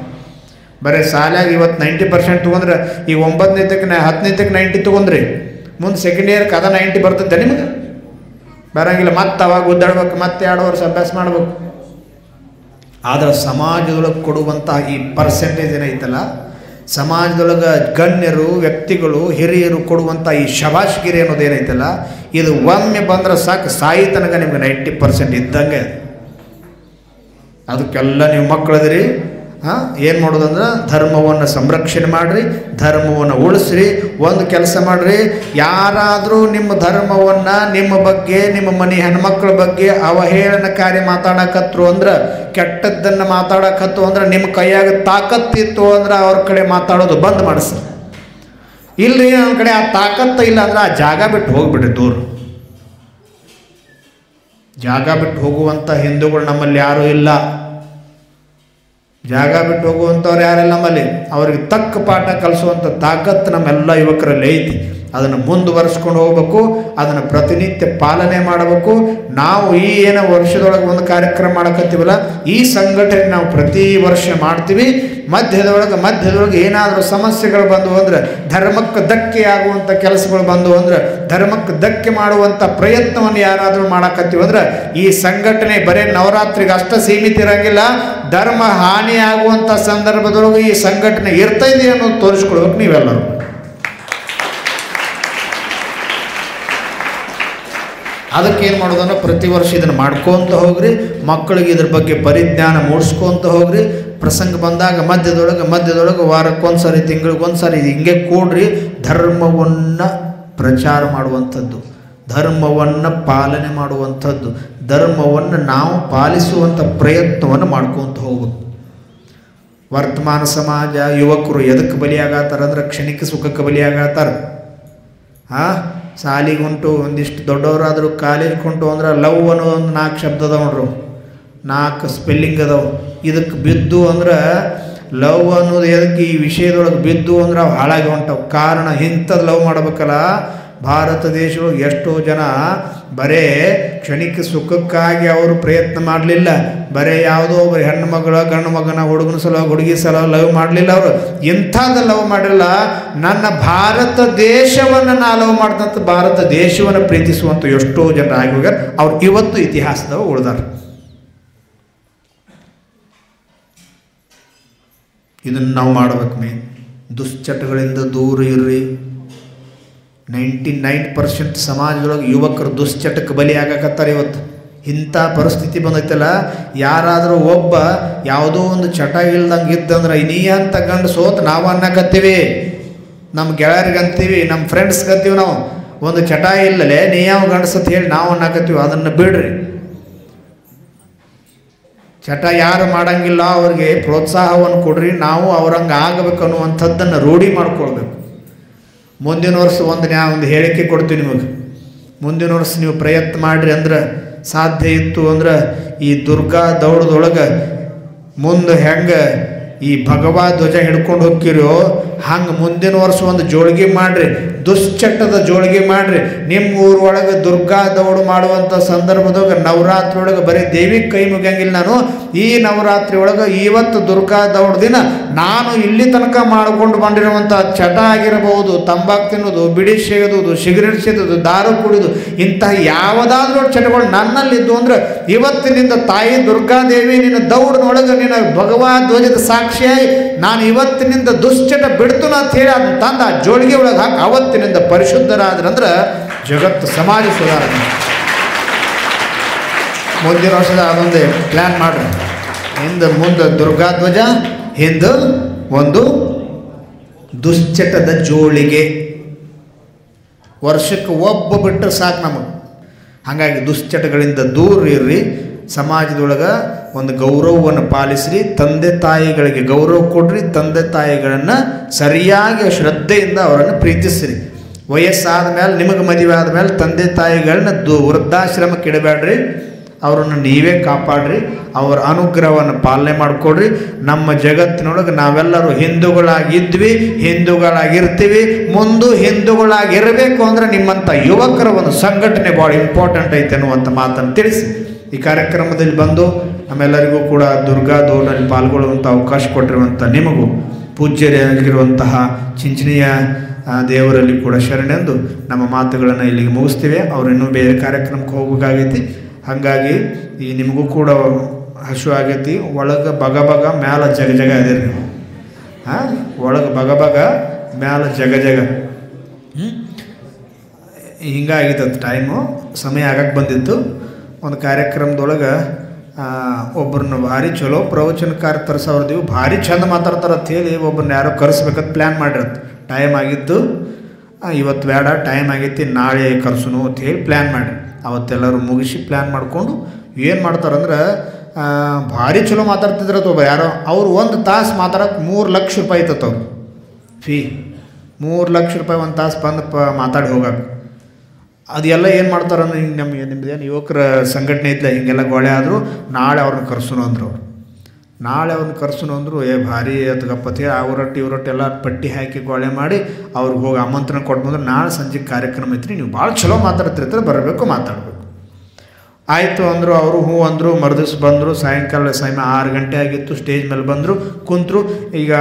ಬರೀ ಶಾಲ್ಯಾಗ ಇವತ್ತು 90% ತೊಗೊಂಡ್ರೆ ಈಗ 9ನೇತಕ್ಕೆ 10ನೇತಕ್ಕೆ 90 ತೊಗೊಂಡ್ರಿ, ಮುಂದೆ ಸೆಕೆಂಡ್ ಇಯರ್ಗೆ ಅದ 90 ಬರ್ತದೆ ನಿಮಗೆ ಬರೋಂಗಿಲ್ಲ. ಮತ್ತೆ ಅವಾಗ ಉದ್ದಾಡ್ಬೇಕು, ಮತ್ತೆ 2 ವರ್ಷ ಅಭ್ಯಾಸ ಮಾಡ್ಬೇಕು. ಆದರೆ ಸಮಾಜದೊಳಗೆ ಕೊಡುವಂತಹ ಈ ಪರ್ಸೆಂಟೇಜ್ ಏನೈತಲ್ಲ, ಸಮಾಜದೊಳಗೆ ಗಣ್ಯರು ವ್ಯಕ್ತಿಗಳು ಹಿರಿಯರು ಕೊಡುವಂಥ ಈ ಶಬಾಷ್ಗಿರಿ ಅನ್ನೋದೇನೈತಲ್ಲ, ಇದು ಒಮ್ಮೆ ಬಂದ್ರೆ ಸಾಕು, ಸಾಯಿ ತನಕ ನಿಮ್ಗೆ 90% ಇದ್ದಂಗೆ. ಅದಕ್ಕೆಲ್ಲ ನೀವು ಮಕ್ಕಳದಿರಿ. ಏನು ಮಾಡೋದಂದ್ರೆ ಧರ್ಮವನ್ನು ಸಂರಕ್ಷಣೆ ಮಾಡಿರಿ, ಧರ್ಮವನ್ನು ಉಳಿಸ್ರಿ. ಒಂದು ಕೆಲಸ ಮಾಡಿರಿ, ಯಾರಾದರೂ ನಿಮ್ಮ ಧರ್ಮವನ್ನು, ನಿಮ್ಮ ಬಗ್ಗೆ, ನಿಮ್ಮ ಮನೆ ಹೆಣ್ಮಕ್ಳ ಬಗ್ಗೆ ಅವಹೇಳನಕಾರಿ ಮಾತಾಡಕತ್ರು ಅಂದ್ರೆ, ಕೆಟ್ಟದ್ದನ್ನು ಮಾತಾಡಕತ್ತು ಅಂದ್ರೆ, ನಿಮ್ಮ ಕೈಯಾಗ ತಾಕತ್ತಿತ್ತು ಅಂದ್ರೆ ಅವ್ರ ಕಡೆ ಮಾತಾಡೋದು ಬಂದ್ ಮಾಡಿಸ್ರಿ. ಇಲ್ಲರಿ ನನ್ನ ಕಡೆ ಆ ತಾಕತ್ತು ಇಲ್ಲ ಅಂದ್ರೆ ಆ ಜಾಗ ಬಿಟ್ಟು ಹೋಗ್ಬಿಡ್ರಿ ದೂರ. ಜಾಗ ಬಿಟ್ಟು ಹೋಗುವಂಥ ಹಿಂದೂಗಳು ನಮ್ಮಲ್ಲಿ ಯಾರೂ ಇಲ್ಲ. ಜಾಗ ಬಿಟ್ಟು ಹೋಗುವಂಥವ್ರು ಯಾರೆಲ್ಲ ನಮ್ಮಲ್ಲಿ, ಅವ್ರಿಗೆ ತಕ್ಕ ಪಾಠ ಕಲಿಸುವಂಥ ತಾಕತ್ತು ನಮ್ಮೆಲ್ಲ ಯುವಕರಲ್ಲಿ ಐತಿ. ಅದನ್ನು ಮುಂದುವರಿಸ್ಕೊಂಡು ಹೋಗ್ಬೇಕು, ಅದನ್ನು ಪ್ರತಿನಿತ್ಯ ಪಾಲನೆ ಮಾಡಬೇಕು. ನಾವು ಈ ಏನೋ ವರ್ಷದೊಳಗೆ ಒಂದು ಕಾರ್ಯಕ್ರಮ ಮಾಡಕತ್ತೀವಲ್ಲ, ಈ ಸಂಘಟನೆ ನಾವು ಪ್ರತಿ ವರ್ಷ ಮಾಡ್ತೀವಿ. ಮಧ್ಯದೊಳಗೆ ಏನಾದರೂ ಸಮಸ್ಯೆಗಳು ಬಂದವು ಅಂದ್ರೆ, ಧರ್ಮಕ್ಕೆ ಧಕ್ಕೆ ಆಗುವಂಥ ಕೆಲಸಗಳು ಬಂದವು ಅಂದ್ರೆ, ಧರ್ಮಕ್ಕೆ ಧಕ್ಕೆ ಮಾಡುವಂಥ ಪ್ರಯತ್ನವನ್ನು ಯಾರಾದರೂ ಮಾಡಕತ್ತೀವಿ ಅಂದ್ರೆ, ಈ ಸಂಘಟನೆ ಬರೀ ನವರಾತ್ರಿಗೆ ಅಷ್ಟೇ ಸೀಮಿತ ಇರೋಂಗಿಲ್ಲ. ಧರ್ಮ ಹಾನಿ ಆಗುವಂಥ ಸಂದರ್ಭದೊಳಗೆ ಈ ಸಂಘಟನೆ ಇರ್ತೈದೆ ಅನ್ನೋದು ತೋರಿಸ್ಕೊಳ್ಬೇಕು ನೀವೆಲ್ಲರೂ. ಅದಕ್ಕೆ ಏನು ಮಾಡೋದಂದ್ರೆ, ಪ್ರತಿ ವರ್ಷ ಇದನ್ನು ಮಾಡ್ಕೊತ ಹೋಗ್ರಿ, ಮಕ್ಕಳಿಗೆ ಇದ್ರ ಬಗ್ಗೆ ಪರಿಜ್ಞಾನ ಮೂಡಿಸ್ಕೊತ ಹೋಗ್ರಿ. ಪ್ರಸಂಗ ಬಂದಾಗ ಮಧ್ಯದೊಳಗೆ ವಾರಕ್ಕೊಂದ್ಸರಿ, ತಿಂಗಳಿಗೊಂದ್ಸರಿ ಹಿಂಗೆ ಕೂಡ್ರಿ. ಧರ್ಮವನ್ನು ಪ್ರಚಾರ ಮಾಡುವಂಥದ್ದು, ಧರ್ಮವನ್ನು ಪಾಲನೆ ಮಾಡುವಂಥದ್ದು, ಧರ್ಮವನ್ನು ನಾವು ಪಾಲಿಸುವಂಥ ಪ್ರಯತ್ನವನ್ನು ಮಾಡ್ಕೊತ ಹೋಗ್ಬೇಕು. ವರ್ತಮಾನ ಸಮಾಜ ಯುವಕರು ಎದಕ್ಕೆ ಬಲಿಯಾಗತ್ತಾರಂದ್ರೆ ಕ್ಷಣಿಕ ಸುಖಕ್ಕೆ ಬಲಿಯಾಗತ್ತಾರ. ಶಾಲಿಗುಂಟು ಒಂದಿಷ್ಟು ದೊಡ್ಡವರಾದರೂ ಕಾಲೇಜ್ಗೆ ಹೊಂಟು ಅಂದ್ರೆ ಲವ್ ಅನ್ನೋ ಒಂದು 4 ಶಬ್ದ ಅದಾವ ನೋಡ್ರು, 4 ಸ್ಪೆಲ್ಲಿಂಗ್ ಅದಾವೆ. ಇದಕ್ಕೆ ಬಿದ್ದು ಅಂದ್ರೆ ಲವ್ ಅನ್ನೋದು ಎದಕ್ಕೆ ಈ ವಿಷಯದೊಳಗೆ ಬಿದ್ದು ಅಂದ್ರೆ ಅವು ಹಾಳಾಗಿ ಹೊಂಟವು. ಕಾರಣ ಇಂಥದ್ದು ಲವ್ ಮಾಡಬೇಕಲ್ಲ. ಭಾರತ ದೇಶದೊಳಗೆ ಎಷ್ಟೋ ಜನ ಬರೇ ಕ್ಷಣಿಕ ಸುಖಕ್ಕಾಗಿ ಅವರು ಪ್ರಯತ್ನ ಮಾಡಲಿಲ್ಲ. ಬರೇ ಯಾವುದೋ ಒಬ್ಬರು ಹೆಣ್ಣು ಮಗಳ ಗಂಡು ಮಗನ ಹುಡುಗನ ಸಲುವಾಗಿ ಹುಡುಗಿ ಸಲುವಾಗಿ ಲವ್ ಮಾಡಲಿಲ್ಲ. ಅವರು ಎಂಥದ್ದು ಲವ್ ಮಾಡಿಲ್ಲ, ನನ್ನ ಭಾರತ ದೇಶವನ್ನು ನಾ ಲವ್ ಮಾಡ್ದಂಥ ಭಾರತ ದೇಶವನ್ನು ಪ್ರೀತಿಸುವಂಥ ಎಷ್ಟೋ ಜನ ಆಗಿ ಹೋಗ್ಯಾರ. ಅವ್ರು ಇವತ್ತು ಇತಿಹಾಸದವ ಉಳಿದಾರ. ಇದನ್ನು ನಾವು ಮಾಡ್ಬೇಕು. ದುಶ್ಚಟಗಳಿಂದ ದೂರ ಇರ್ರಿ. 99% ಸಮಾಜದೊಳಗೆ ಯುವಕರು ದುಶ್ಚಟಕ್ಕೆ ಬಲಿಯಾಗಕತ್ತಾರೆ ಇವತ್ತು. ಇಂಥ ಪರಿಸ್ಥಿತಿ ಬಂದೈತಲ್ಲ, ಯಾರಾದರೂ ಒಬ್ಬ ಯಾವುದೋ ಒಂದು ಚಟ ಇಲ್ದಂಗೆ ಇದ್ದಂದ್ರೆ ನೀ ಅಂತ ಗಂಡು ಸೋತು ನಾವು ಅನ್ನಕತ್ತೀವಿ, ನಮ್ಮ ಗೆಳೆಯರಿಗಂತೀವಿ, ನಮ್ಮ ಫ್ರೆಂಡ್ಸ್ಗಂತೀವಿ. ನಾವು ಒಂದು ಚಟ ಇಲ್ಲಲೇ ನೀ ಯಾವ ಗಂಡಸತ್ ಹೇಳಿ ನಾವು ಅನ್ನಕತ್ತೀವಿ. ಅದನ್ನು ಬಿಡ್ರಿ. ಚಟ ಯಾರು ಮಾಡಂಗಿಲ್ಲ ಅವ್ರಿಗೆ ಪ್ರೋತ್ಸಾಹವನ್ನು ಕೊಡ್ರಿ. ನಾವು ಅವ್ರಂಗೆ ಆಗಬೇಕು ಅನ್ನುವಂಥದ್ದನ್ನು ರೂಢಿ ಮಾಡ್ಕೊಳ್ಬೇಕು. ಮುಂದಿನ ವರ್ಷ ಒಂದು ಹೇಳಿಕೆ ಕೊಡ್ತೀವಿ ನಿಮಗೆ. ಮುಂದಿನ ವರ್ಷ ನೀವು ಪ್ರಯತ್ನ ಮಾಡಿರಿ ಅಂದ್ರೆ, ಸಾಧ್ಯ ಇತ್ತು ಅಂದ್ರೆ, ಈ ದುರ್ಗಾ ದೌಡದೊಳಗೆ ಮುಂದೆ ಹೆಂಗೆ ಈ ಭಗವಾ ಧ್ವಜ ಹಿಡ್ಕೊಂಡು ಹೋಗ್ತಿರೋ ಹಂಗೆ ಮುಂದಿನ ವರ್ಷ ಒಂದು ಜೋಳಿಗೆ ಮಾಡಿರಿ, ದುಶ್ಚಟದ ಜೋಳಿಗೆ ಮಾಡಿರಿ. ನಿಮ್ಮ ಊರೊಳಗೆ ದುರ್ಗಾ ದೌಡು ಮಾಡುವಂಥ ಸಂದರ್ಭದಾಗ ನವರಾತ್ರಿ ಒಳಗೆ ಬರೀ ದೇವಿಗೆ ಕೈ ಮುಗಿಯಂಗಿಲ್ಲ. ನಾನು ಈ ನವರಾತ್ರಿ ಒಳಗೆ ಇವತ್ತು ದುರ್ಗಾ ದೌಡ್ ದಿನ ನಾನು ಇಲ್ಲಿ ತನಕ ಮಾಡಿಕೊಂಡು ಬಂದಿರುವಂಥ ಚಟ ಆಗಿರಬಹುದು, ತಂಬಾಕು ತಿನ್ನೋದು, ಬಿಡಿ ಸೇದೋದು, ಸಿಗರೇಟ್ ಸೇದೋದು, ದಾರು ಕುಡಿದು, ಇಂತಹ ಯಾವುದಾದ್ರೂ ಚಟಗಳು ನನ್ನಲ್ಲಿದ್ದು ಅಂದ್ರೆ ಇವತ್ತಿನಿಂದ ತಾಯಿ ದುರ್ಗಾದೇವಿ ನಿನ್ನ ದೌಡಿನೊಳಗೆ ನಿನ್ನ ಭಗವಾ ಧ್ವಜದ ಸಾಕ್ಷಿಯಾಗಿ ನಾನು ಇವತ್ತಿನಿಂದ ದುಶ್ಚಟ ಬಿಡ್ತುನ ಅಂತ ಹೇಳಿ ಅದನ್ನ ತಂದು ಆ ಜೋಳಿಗೆ ಒಳಗೆ ಹಾಕಿ ಅವತ್ತಿನಿಂದ ಪರಿಶುದ್ಧರಾದ್ರಂದ್ರೆ ಜಗತ್ತು ಸಮಾಜ ಸುಧಾರಣೆ. ಮುಂದಿನ ವರ್ಷದ ಅದೊಂದೇ ಪ್ಲ್ಯಾನ್ ಮಾಡ್ರಿ. ಮುಂದೆ ದುರ್ಗಾ ಧ್ವಜ, ಹಿಂದೆ ಒಂದು ದುಶ್ಚಟದ ಜೋಳಿಗೆ. ವರ್ಷಕ್ಕೆ ಒಬ್ಬ ಬಿಟ್ಟರೆ ಸಾಕು ನಮಗೆ. ಹಾಗಾಗಿ ದುಶ್ಚಟಗಳಿಂದ ದೂರ ಇರ್ರಿ. ಸಮಾಜದೊಳಗೆ ಒಂದು ಗೌರವವನ್ನು ಪಾಲಿಸ್ರಿ. ತಂದೆ ತಾಯಿಗಳಿಗೆ ಗೌರವ ಕೊಡ್ರಿ. ತಂದೆ ತಾಯಿಗಳನ್ನು ಸರಿಯಾಗಿ ಶ್ರದ್ಧೆಯಿಂದ ಅವರನ್ನು ಪ್ರೀತಿಸ್ರಿ. ವಯಸ್ಸಾದ ಮೇಲೆ, ನಿಮಗೆ ಮದುವೆ ಆದಮೇಲೆ ತಂದೆ ತಾಯಿಗಳನ್ನ ವೃದ್ಧಾಶ್ರಮಕ್ಕೆ ಇಡಬೇಡ್ರಿ. ಅವರನ್ನು ನೀವೇ ಕಾಪಾಡ್ರಿ, ಅವರ ಅನುಗ್ರಹವನ್ನು ಪಾಲನೆ ಮಾಡಿಕೊಡ್ರಿ. ನಮ್ಮ ಜಗತ್ತಿನೊಳಗೆ ನಾವೆಲ್ಲರೂ ಹಿಂದೂಗಳಾಗಿದ್ವಿ, ಹಿಂದೂಗಳಾಗಿರ್ತೀವಿ, ಮುಂದೆ ಹಿಂದೂಗಳಾಗಿರಬೇಕು ಅಂದರೆ ನಿಮ್ಮಂಥ ಯುವಕರ ಒಂದು ಸಂಘಟನೆ ಭಾಳ ಇಂಪಾರ್ಟೆಂಟ್ ಐತೆ ಅನ್ನುವಂಥ ಮಾತನ್ನು ತಿಳಿಸಿ ಈ ಕಾರ್ಯಕ್ರಮದಲ್ಲಿ ಬಂದು ನಮ್ಮೆಲ್ಲರಿಗೂ ಕೂಡ ದುರ್ಗಾ ದೌಡಲ್ಲಿ ಪಾಲ್ಗೊಳ್ಳುವಂಥ ಅವಕಾಶ ಕೊಟ್ಟಿರುವಂಥ ನಿಮಗೂ ಪೂಜ್ಯರಾಗಿರುವಂತಹ ಚಿಂಚಣಿಯ ದೇವರಲ್ಲಿ ಕೂಡ ಶರಣೆಂದು ನಮ್ಮ ಮಾತುಗಳನ್ನು ಇಲ್ಲಿಗೆ ಮುಗಿಸ್ತೀವಿ. ಅವರು ಇನ್ನೂ ಬೇರೆ ಕಾರ್ಯಕ್ರಮಕ್ಕೆ ಹೋಗಬೇಕಾಗೈತಿ. ಹಾಗಾಗಿ ಈ ನಿಮಗೂ ಕೂಡ ಹಸು ಆಗೈತಿ. ಒಳಗೆ ಬಗ ಬಗ ಮ್ಯಾಲ ಜಗ ಜಗ ಅದೇ ರೀ ನೀವು. ಒಳಗೆ ಬಗ ಬಗ ಮ್ಯಾಲ ಜಗ ಜಗ ಹಿಂಗಾಗಿತ್ತು. ಟೈಮು ಸಮಯ ಆಗಕ್ಕೆ ಬಂದಿತ್ತು. ಒಂದು ಕಾರ್ಯಕ್ರಮದೊಳಗೆ ಒಬ್ಬರನ್ನ ಭಾರಿ ಚಲೋ ಪ್ರವಚನಕಾರ ತರಿಸೋರ್ದೀವಿ, ಭಾರಿ ಚಂದ ಮಾತಾಡ್ತಾರೆ ಅಂತ ಹೇಳಿ ಒಬ್ಬರನ್ನ ಯಾರೋ ಕರೆಸ್ಬೇಕಂತ ಪ್ಲ್ಯಾನ್ ಮಾಡಿರತ್ತೆ. ಟೈಮ್ ಆಗಿತ್ತು, ಇವತ್ತು ಬೇಡ ಟೈಮ್ ಆಗೈತಿ ನಾಳೆ ಕರ್ಸುನು ಅಂತ ಹೇಳಿ ಪ್ಲ್ಯಾನ್ ಮಾಡಿ ಅವತ್ತೆಲ್ಲರೂ ಮುಗಿಸಿ ಪ್ಲ್ಯಾನ್ ಮಾಡಿಕೊಂಡು ಏನು ಮಾಡ್ತಾರಂದ್ರೆ ಭಾರಿ ಚಲೋ ಮಾತಾಡ್ತಿದ್ರತ್ತ ಒಬ್ಬ ಯಾರೋ. ಅವ್ರು 1 ತಾಸು ಮಾತಾಡೋಕೆ 3 ಲಕ್ಷ ರೂಪಾಯಿ ಐತತ್ತು ಅವ್ರು ಫೀ. 3 ಲಕ್ಷ ರೂಪಾಯಿ 1 ತಾಸು ಬಂದು ಮಾತಾಡಿ ಹೋಗಕ್ಕೆ. ಅದೆಲ್ಲ ಏನು ಮಾಡ್ತಾರಂದ್ರೆ ಹಿಂಗೆ ನಿಮ್ಮದೇನು ಯುವಕರ ಸಂಘಟನೆ ಐತ್ಲ ಹಿಂಗೆಲ್ಲ ಗೋಳೆ ಆದರೂ ನಾಳೆ ಅವ್ರನ್ನ ಕರ್ಸುನು ಅಂದರು. ನಾಳೆ ಅವ್ರನ್ನ ಕರ್ಸುನು ಅಂದರು. ಭಾರಿ ಅದಕ್ಕಪ್ಪತ್ತೆ ಅವರೊಟ್ಟು ಇವರೊಟ್ಟು ಎಲ್ಲ ಪಟ್ಟಿ ಹಾಕಿ ಗೋಳೆ ಮಾಡಿ ಅವ್ರಿಗೆ ಹೋಗಿ ಆಮಂತ್ರಣ ಕೊಟ್ಟು ಬಂದ್ರೆ ನಾಳೆ ಸಂಜೆ ಕಾರ್ಯಕ್ರಮ ಐತ್ರಿ, ನೀವು ಭಾಳ ಚಲೋ ಮಾತಾಡ್ತಿರ್ತಾರೆ, ಬರಬೇಕು ಮಾತಾಡಬೇಕು. ಆಯಿತು ಅಂದರು. ಅವರು ಹ್ಞೂ ಅಂದರು. ಮರುದಿವ್ಸ ಬಂದರು. ಸಾಯಂಕಾಲ 6 ಗಂಟೆ ಆಗಿತ್ತು. ಸ್ಟೇಜ್ ಮೇಲೆ ಬಂದರು, ಕುಂತರು. ಈಗ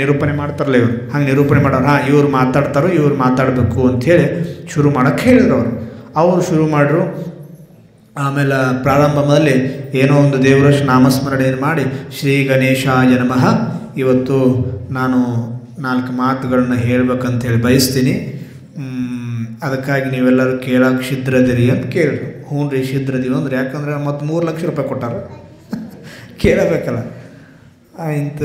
ನಿರೂಪಣೆ ಮಾಡ್ತಾರಲ್ಲ ಇವರು, ಹಂಗೆ ನಿರೂಪಣೆ ಮಾಡೋರು. ಇವ್ರು ಮಾತಾಡ್ತಾರೋ, ಇವ್ರು ಮಾತಾಡಬೇಕು ಅಂಥೇಳಿ ಶುರು ಮಾಡೋಕ್ಕೆ ಹೇಳಿದ್ರು ಅವರು ಶುರು ಮಾಡಿದ್ರು. ಆಮೇಲೆ ಪ್ರಾರಂಭದಲ್ಲಿ ಏನೋ ಒಂದು ದೇವರ ನಾಮಸ್ಮರಣೆಯನ್ನು ಮಾಡಿ ಶ್ರೀ ಗಣೇಶಾಯ ನಮಃ, ಇವತ್ತು ನಾನು 4 ಮಾತುಗಳನ್ನ ಹೇಳ್ಬೇಕಂತೇಳಿ ಬಯಸ್ತೀನಿ, ಅದಕ್ಕಾಗಿ ನೀವೆಲ್ಲರೂ ಕೇಳೋಕೆ ಶಿದ್ರದಿರಿ ಅಂತ ಕೇಳಿದ್ರು. ಹ್ಞೂ ರೀ ಶಿದ್ರದೀವಿ ಅಂದ್ರೆ, ಯಾಕಂದ್ರೆ ಮತ್ತು 3 ಲಕ್ಷ ರೂಪಾಯಿ ಕೊಟ್ಟಾರ ಕೇಳಬೇಕಲ್ಲ ಇಂತ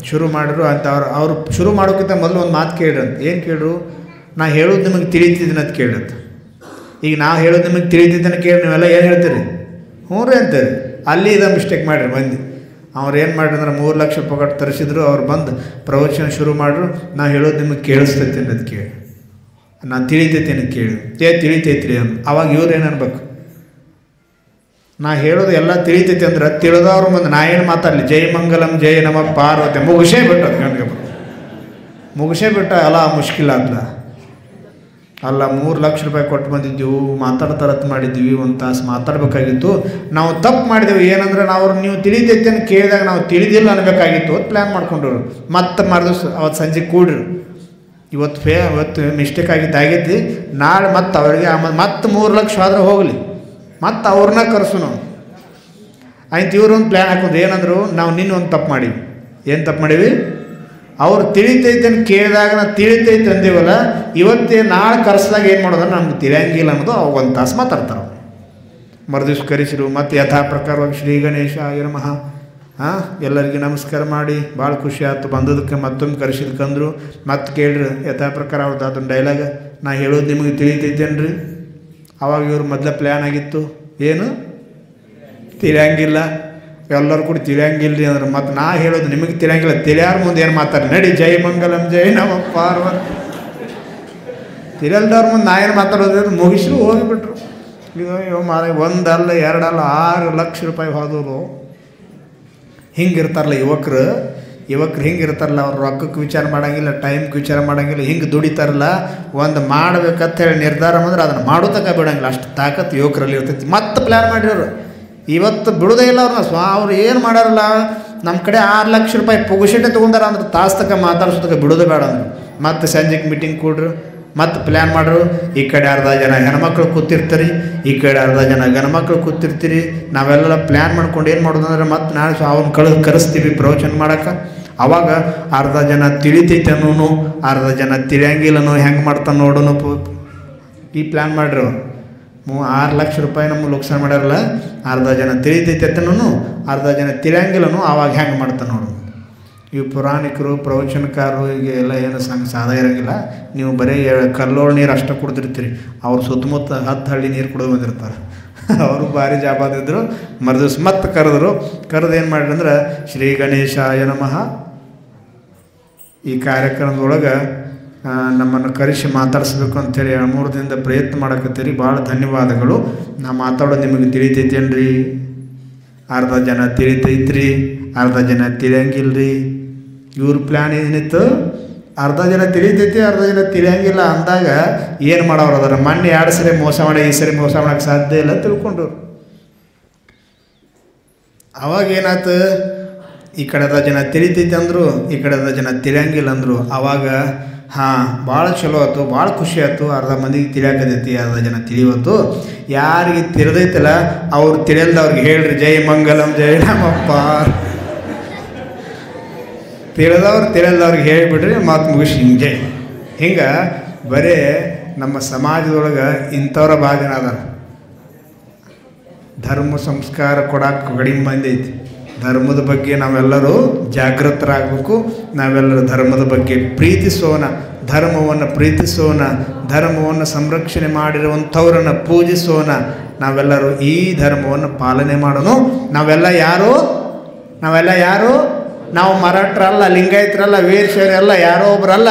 ಶುರು ಮಾಡಿದ್ರು ಅಂತ. ಅವ್ರು ಶುರು ಮಾಡೋಕ್ಕಿಂತ ಮೊದಲು ಒಂದು ಮಾತು ಕೇಳ್ರಂತ. ಏನು ಕೇಳ್ರು? ನಾ ಹೇಳೋದು ನಿಮಗೆ ತಿಳಿತಿದ್ದೀನಿ ಅಂತ ಕೇಳ್ರಂತ. ಈಗ ನಾವು ಹೇಳೋದು ನಿಮಗೆ ತಿಳಿತಿದ್ದಾನೆ ಕೇಳಿ ನೀವೆಲ್ಲ ಏನು ಹೇಳ್ತೀರಿ? ಹ್ಞೂ ರೀ ಅಂತಾರೆ. ಅಲ್ಲಿ ಇದು ಮಿಸ್ಟೇಕ್ ಮಾಡಿರಿ ಮಂದಿ. ಅವ್ರು ಏನು ಮಾಡ್ರಿ ಅಂದ್ರೆ 3 ಲಕ್ಷ ರೂಪಾಯಿ ಕೊಟ್ಟು ತರಿಸಿದ್ರು. ಅವ್ರು ಬಂದು ಪ್ರವಚನ ಶುರು ಮಾಡಿದ್ರು. ನಾ ಹೇಳೋದು ನಿಮಗೆ ಕೇಳಿಸ್ತೈತಿ ಅನ್ನೋದು ಕೇಳಿ, ನಾನು ತಿಳಿತೈತಿ ಅನ್ನೋದು ಕೇಳಿ ತಿಳಿತೈತ್ರಿ ಅಂತ. ಅವಾಗ ಇವ್ರು ಏನು ಅನ್ಬೇಕು? ನಾ ಹೇಳೋದು ಎಲ್ಲ ತಿಳಿತೈತಿ ಅಂದ್ರೆ ತಿಳಿದವ್ರು ಮುಂದೆ ನಾ ಏನು ಮಾತಾಡಲಿ, ಜೈ ಮಂಗಲಂ ಜೈ ನಮ ಪಾರ್ವತಿ ಮುಗಿಸೇ ಬಿಟ್ಟು ಅದು ಗಂಗೆ ಮುಗಿಸೇ ಬಿಟ್ಟ ಅಲ್ಲ ಮುಷ್ಕಿಲ್ಲ ಅಂತ ಅಲ್ಲ. 3 ಲಕ್ಷ ರೂಪಾಯಿ ಕೊಟ್ಟು ಬಂದಿದ್ದೀವಿ, ಮಾತಾಡ್ತಾರತ್ ಮಾಡಿದ್ದೀವಿ, 1 ತಾಸು ಮಾತಾಡಬೇಕಾಗಿತ್ತು. ನಾವು ತಪ್ಪು ಮಾಡಿದೆವು. ಏನಂದ್ರೆ ನಾವು ನೀವು ತಿಳಿತೈತಿ ಅಂತ ಕೇಳಿದಾಗ ನಾವು ತಿಳಿದಿಲ್ಲ ಅನ್ಬೇಕಾಗಿತ್ತು ಅಂತ ಪ್ಲ್ಯಾನ್ ಮಾಡ್ಕೊಂಡ್ರು. ಮತ್ತೆ ಮರುದಿವ್ಸ ಅವತ್ತು ಸಂಜೆ ಕೂಡ್ರು. ಇವತ್ತು ಮಿಸ್ಟೇಕ್ ಆಗೈತಿ, ನಾಳೆ ಮತ್ತೆ ಅವ್ರಿಗೆ ಆಮೇಲೆ ಮತ್ತೆ 3 ಲಕ್ಷ ಆದ್ರೆ ಹೋಗಲಿ, ಮತ್ತು ಅವ್ರನ್ನ ಕರ್ಸುನು ಆಯ್ತು. ಇವರು ಒಂದು ಪ್ಲ್ಯಾನ್ ಹಾಕೊಂಡ್ರು. ಏನಂದ್ರು? ನಾವು ಒಂದು ತಪ್ಪು ಮಾಡೀವಿ. ಏನು ತಪ್ಪು ಮಾಡೀವಿ? ಅವ್ರು ತಿಳಿತೈತೆ ಅಂತ ಕೇಳಿದಾಗ ನಾವು ತಿಳಿತೈತೆ ಅಂದೀವಲ್ಲ, ಇವತ್ತೇ ನಾಳೆ ಕರೆಸಿದಾಗ ಏನು ಮಾಡೋದು ನಮ್ಗೆ ತಿಳಿಯಂಗಿಲ್ಲ ಅನ್ನೋದು ಅವಾಗ 1 ತಾಸು ಮಾತಾಡ್ತಾರೆ. ಮರುದಿವ್ಸ ಕರೆಸಿರು. ಮತ್ತು ಯಥಾ ಪ್ರಕಾರವಾಗಿ ಶ್ರೀ ಗಣೇಶಾಯ ನಮಃ ಎಲ್ಲರಿಗೆ ನಮಸ್ಕಾರ ಮಾಡಿ ಭಾಳ ಖುಷಿ ಆಯ್ತು. ಬಂದದಕ್ಕೆ ಮತ್ತೊಮ್ಮೆ ಕರೆಸಿದ್ಕಂದ್ರು. ಮತ್ತೆ ಕೇಳ್ರಿ ಯಥಾ ಪ್ರಕಾರ ಅವ್ರದ್ದು ಅದೊಂದು ಡೈಲಾಗ, ನಾ ಹೇಳೋದು ನಿಮಗೆ ತಿಳಿತೈತೇನ್ರಿ? ಅವಾಗ ಇವ್ರು ಮೊದಲೇ ಪ್ಲ್ಯಾನ್ ಆಗಿತ್ತು. ಏನು ತಿಳಿಯಂಗಿಲ್ಲ, ಎಲ್ಲರೂ ಕೂಡ ತಿಳಿಯಂಗಿಲ್ಲ ರೀ ಅಂದ್ರೆ ಮತ್ತು ನಾ ಹೇಳೋದು ನಿಮಗೆ ತಿಳಿಯಂಗಿಲ್ಲ. ತಿಳಿಯಾರ ಮುಂದೆ ಏನು ಮಾತಾಡ್ರಿ? ನಡಿ ಜೈ ಮಂಗಲಂ ಜೈ ನಮ ಪಾರ್ವತಿ. ತಿಳಿಯಲ್ದವ್ರ ಮುಂದೆ ನಾ ಏನು ಮಾತಾಡೋದು? ಮುಗಿಸ್ರು ಹೋಗಿಬಿಟ್ರು. ಅಯ್ಯೋ ಮಾರ, 1 ಅಲ್ಲ 2 ಅಲ್ಲ 6 ಲಕ್ಷ ರೂಪಾಯಿ ಹೋದವರು. ಹಿಂಗಿರ್ತಾರಲ್ಲ ಯುವಕರು ಹಿಂಗಿರ್ತಾರಲ್ಲ. ಅವ್ರು ರೊಕ್ಕಕ್ಕೆ ವಿಚಾರ ಮಾಡೋಂಗಿಲ್ಲ, ಟೈಮ್ಗೆ ವಿಚಾರ ಮಾಡೋಂಗಿಲ್ಲ, ಹಿಂಗೆ ದುಡಿತಾರಲ್ಲ. ಒಂದು ಮಾಡ್ಬೇಕಂತ ಹೇಳಿ ನಿರ್ಧಾರ ಅಂದ್ರೆ ಅದನ್ನು ಮಾಡೋತಕ್ಕ ಬಿಡೋಂಗಿಲ್ಲ. ಅಷ್ಟು ತಾಕತ್ತು ಯುವಕರಲ್ಲಿ ಇರ್ತೈತಿ. ಮತ್ತೆ ಪ್ಲ್ಯಾನ್ ಮಾಡಿರೋರು ಇವತ್ತು ಬಿಡೋದೇ ಇಲ್ಲ ಅವ್ರನ್ನ. ಅವ್ರು ಏನು ಮಾಡ್ಯಾರಲ್ಲ, ನಮ್ಮ ಕಡೆ 6 ಲಕ್ಷ ರೂಪಾಯಿ ಪುಗುಶೆಟ್ಟೆ ತೊಗೊಂಡಾರ ಅಂದ್ರೆ ತಾಸು ತಕ್ಕ ಮಾತಾಡ್ಸೋದಕ್ಕೆ ಬಿಡೋದೇ ಬೇಡ ಅಂದರು. ಮತ್ತು ಸಂಜೆಗೆ ಮೀಟಿಂಗ್ ಕೂಡ್ರು. ಮತ್ತು ಪ್ಲ್ಯಾನ್ ಮಾಡ್ರು. ಈ ಕಡೆ ಅರ್ಧ ಜನ ಹೆಣ್ಮಕ್ಳು ಕೂತಿರ್ತೀರಿ, ಈ ಕಡೆ ಅರ್ಧ ಜನ ಗಂಡ್ಮಕ್ಳು ಕೂತಿರ್ತೀರಿ. ನಾವೆಲ್ಲ ಪ್ಲ್ಯಾನ್ ಮಾಡ್ಕೊಂಡು ಏನು ಮಾಡೋದು ಅಂದ್ರೆ ಮತ್ತೆ ನಾಳೆ ಅವ್ನ ಕರೆಸ್ತೀವಿ ಪ್ರವಚನ ಮಾಡೋಕೆ. ಅವಾಗ ಅರ್ಧ ಜನ ತಿಳಿತೈತೆ ಅನ್ನೋನು, ಅರ್ಧ ಜನ ತಿಳಿಯಂಗಿಲ್ಲನೋ, ಹೆಂಗೆ ಮಾಡ್ತಾನೆ ನೋಡೋನು. ಈ ಪ್ಲ್ಯಾನ್ ಮಾಡ್ರಿ. 6 ಲಕ್ಷ ರೂಪಾಯಿ ನಮ್ಮ ಲೋಕ್ಸಾನ ಮಾಡ್ಯಾರಲ್ಲ. ಅರ್ಧ ಜನ ತಿಳಿತೈತೆ ಅಂತನೂ, ಅರ್ಧ ಜನ ತಿಳಿಯಂಗಿಲ್ಲನೋ. ಆವಾಗ ಹೆಂಗೆ ಮಾಡ್ತಾನೆ ನೋಡು. ಇವು ಪುರಾಣಿಕರು ಪ್ರವಚನಕಾರರು ಈಗ ಎಲ್ಲ ಏನು ಸಾದ ಇರೋಂಗಿಲ್ಲ. ನೀವು ಬರೀ ಕಲ್ಲೋಳು ನೀರು ಅಷ್ಟೇ ಕುಡ್ದಿರ್ತೀರಿ. ಅವ್ರು ಸುತ್ತಮುತ್ತ 10 ಹಳ್ಳಿ ನೀರು ಕುಡಿದು ಬಂದಿರ್ತಾರೆ. ಅವರು ಭಾರಿ ಜಾಬಾದಿದ್ರು. ಮರುದಿವ್ಸ ಮತ್ತೆ ಕರೆದು ಏನು ಮಾಡಿರಿ ಅಂದ್ರೆ ಶ್ರೀ ಗಣೇಶಾಯ ನಮಃ. ಈ ಕಾರ್ಯಕ್ರಮದೊಳಗೆ ನಮ್ಮನ್ನು ಕರೆಸಿ ಮಾತಾಡಿಸ್ಬೇಕು ಅಂತೇಳಿ 2-3 ದಿನದ ಪ್ರಯತ್ನ ಮಾಡಕತ್ತೀರಿ. ಭಾಳ ಧನ್ಯವಾದಗಳು. ನಾ ಮಾತಾಡೋದು ನಿಮಗೆ ತಿಳಿತೈತೇನ್ರಿ? ಅರ್ಧ ಜನ ತಿಳಿತೈತ್ರಿ, ಅರ್ಧ ಜನ ತಿಳಿಯಂಗಿಲ್ರಿ. ಇವ್ರ ಪ್ಲ್ಯಾನ್ ಏನಿತ್ತು, ಅರ್ಧ ಜನ ತಿಳಿತೈತಿ, ಅರ್ಧ ಜನ ತಿಳಿಯಂಗಿಲ್ಲ ಅಂದಾಗ ಏನು ಮಾಡೋರು ಅದರ ಮೊನ್ನೆ 2 ಸರಿ ಮೋಸ ಮಾಡಿ ಈ ಸರಿ ಮೋಸ ಮಾಡೋಕ್ಕೆ ಸಾಧ್ಯ ಇಲ್ಲ ತಿಳ್ಕೊಂಡ್ರು. ಅವಾಗ ಏನಾಯ್ತು, ಈ ಕಡೆದ ಜನ ತಿಳಿತೈತಿ ಅಂದರು, ಈ ಕಡೆದ ಜನ ತಿಳಿಯಂಗಿಲ್ಲ ಅಂದರು. ಆವಾಗ ಭಾಳ ಚಲೋ ಆಯ್ತು, ಭಾಳ ಖುಷಿ ಆಯ್ತು. ಅರ್ಧ ಮಂದಿಗೆ ತಿಳಿಯಾಕತೈತಿ, ಅರ್ಧ ಜನ ತಿಳಿವತ್ತು. ಯಾರಿಗೆ ತಿಳಿದೈತಲ್ಲ ಅವ್ರು ತಿಳಿಯಲ್ದವ್ರಿಗೆ ಹೇಳ್ರಿ ಜೈ ಮಂಗಲಂ ಜೈ ರಾಮಪ್ಪ. ತಿಳಿಯಲ್ದವ್ರಿಗೆ ಹೇಳಿಬಿಡ್ರಿ, ಮಾತು ಮುಗಿಸಿ ಹಿಂಗೆ ಬರೀ ನಮ್ಮ ಸಮಾಜದೊಳಗೆ ಇಂಥವ್ರ ಭಾಳ ಜನ ಅದಾರ. ಧರ್ಮ ಸಂಸ್ಕಾರ ಕೊಡಕ್ಕೆ ಕಡಿಮೆ ಮಂದಿ ಐತಿ. ಧರ್ಮದ ಬಗ್ಗೆ ನಾವೆಲ್ಲರೂ ಜಾಗೃತರಾಗಬೇಕು. ನಾವೆಲ್ಲರೂ ಧರ್ಮದ ಬಗ್ಗೆ ಪ್ರೀತಿಸೋಣ, ಧರ್ಮವನ್ನು ಪ್ರೀತಿಸೋಣ, ಧರ್ಮವನ್ನು ಸಂರಕ್ಷಣೆ ಮಾಡಿರುವಂಥವ್ರನ್ನು ಪೂಜಿಸೋಣ. ನಾವೆಲ್ಲರೂ ಈ ಧರ್ಮವನ್ನು ಪಾಲನೆ ಮಾಡೋಣ. ನಾವೆಲ್ಲ ಯಾರು? ನಾವು ಮರಾಠರಲ್ಲ, ಲಿಂಗಾಯತರಲ್ಲ, ವೀರಶೈವರಲ್ಲ, ಯಾರೋ ಒಬ್ಬರಲ್ಲ.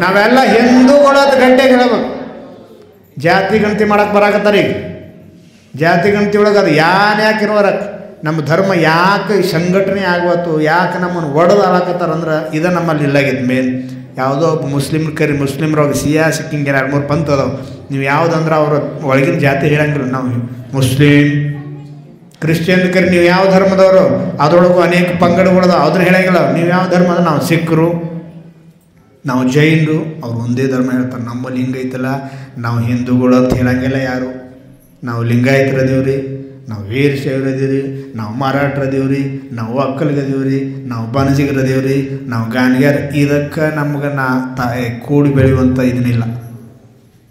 ನಾವೆಲ್ಲ ಹಿಂದೂಗಳದ್ದು ಗಂಟೆಗೆ ಹೇಳಬೇಕು. ಜಾತಿ ಗಣತಿ ಮಾಡಕ್ಕೆ ಬರಾಕತ್ತಾರೆ ಈಗ. ಜಾತಿ ಗಣತಿ ಒಳಗೆ ಅದು ಯಾಕೆ ಇರುವರಕ್ಕೆ ನಮ್ಮ ಧರ್ಮ ಯಾಕೆ ಸಂಘಟನೆ ಆಗುವತ್ತು, ಯಾಕೆ ನಮ್ಮನ್ನು ಒಡೆದು ಆಳಾಕತ್ತಾರಂದ್ರೆ ಇದು ನಮ್ಮಲ್ಲಿ ಇಲ್ಲಾಗಿತ್ತು. ಮೇನ್ ಯಾವುದೋ ಒಬ್ಬ ಮುಸ್ಲಿಮ್ರೊಳಗೆ ಸಿಕ್ಕಿಂಗೆ 2-3 ಪಂಥ ಅದಾವೆ. ನೀವು ಯಾವುದಂದ್ರೆ ಅವ್ರ ಒಳಗಿನ ಜಾತಿ ಹೇಳಂಗಿಲ್ಲ. ನಾವು ಮುಸ್ಲಿಂ, ಕ್ರಿಶ್ಚಿಯನ್ ಕರಿ ನೀವು ಯಾವ ಧರ್ಮದವರು, ಅದರೊಳಗೂ ಅನೇಕ ಪಂಗಡಗಳದ ಅದನ್ನ ಹೇಳಂಗಿಲ್ಲ. ನೀವು ಯಾವ ಧರ್ಮ ಅಂದ್ರೆ ನಾವು ಸಿಖ್ರು, ನಾವು ಜೈನರು, ಅವ್ರು ಒಂದೇ ಧರ್ಮ ಹೇಳ್ತಾರೆ. ನಮ್ಮಲ್ಲಿ ಹಿಂಗೈತಲ್ಲ, ನಾವು ಹಿಂದೂಗಳು ಅಂತ ಹೇಳಂಗಿಲ್ಲ ಯಾರು. ನಾವು ಲಿಂಗಾಯತರದೀವ್ರಿ, ನಾವು ವೀರಶೈವರದೀವ್ರಿ, ನಾವು ಮರಾಠರದೀವ್ರಿ, ನಾವು ಒಕ್ಕಲಿಗದೀವ್ರಿ, ನಾವು ಬನಜಿಗರದೀವ್ರಿ, ನಾವು ಗಾಣಿಗ್ಯಾರ. ಇದಕ್ಕೆ ನಮ್ಗೆ ಕೂಡಿ ಬೆಳೆಯುವಂಥ ಇದನ್ನಿಲ್ಲ.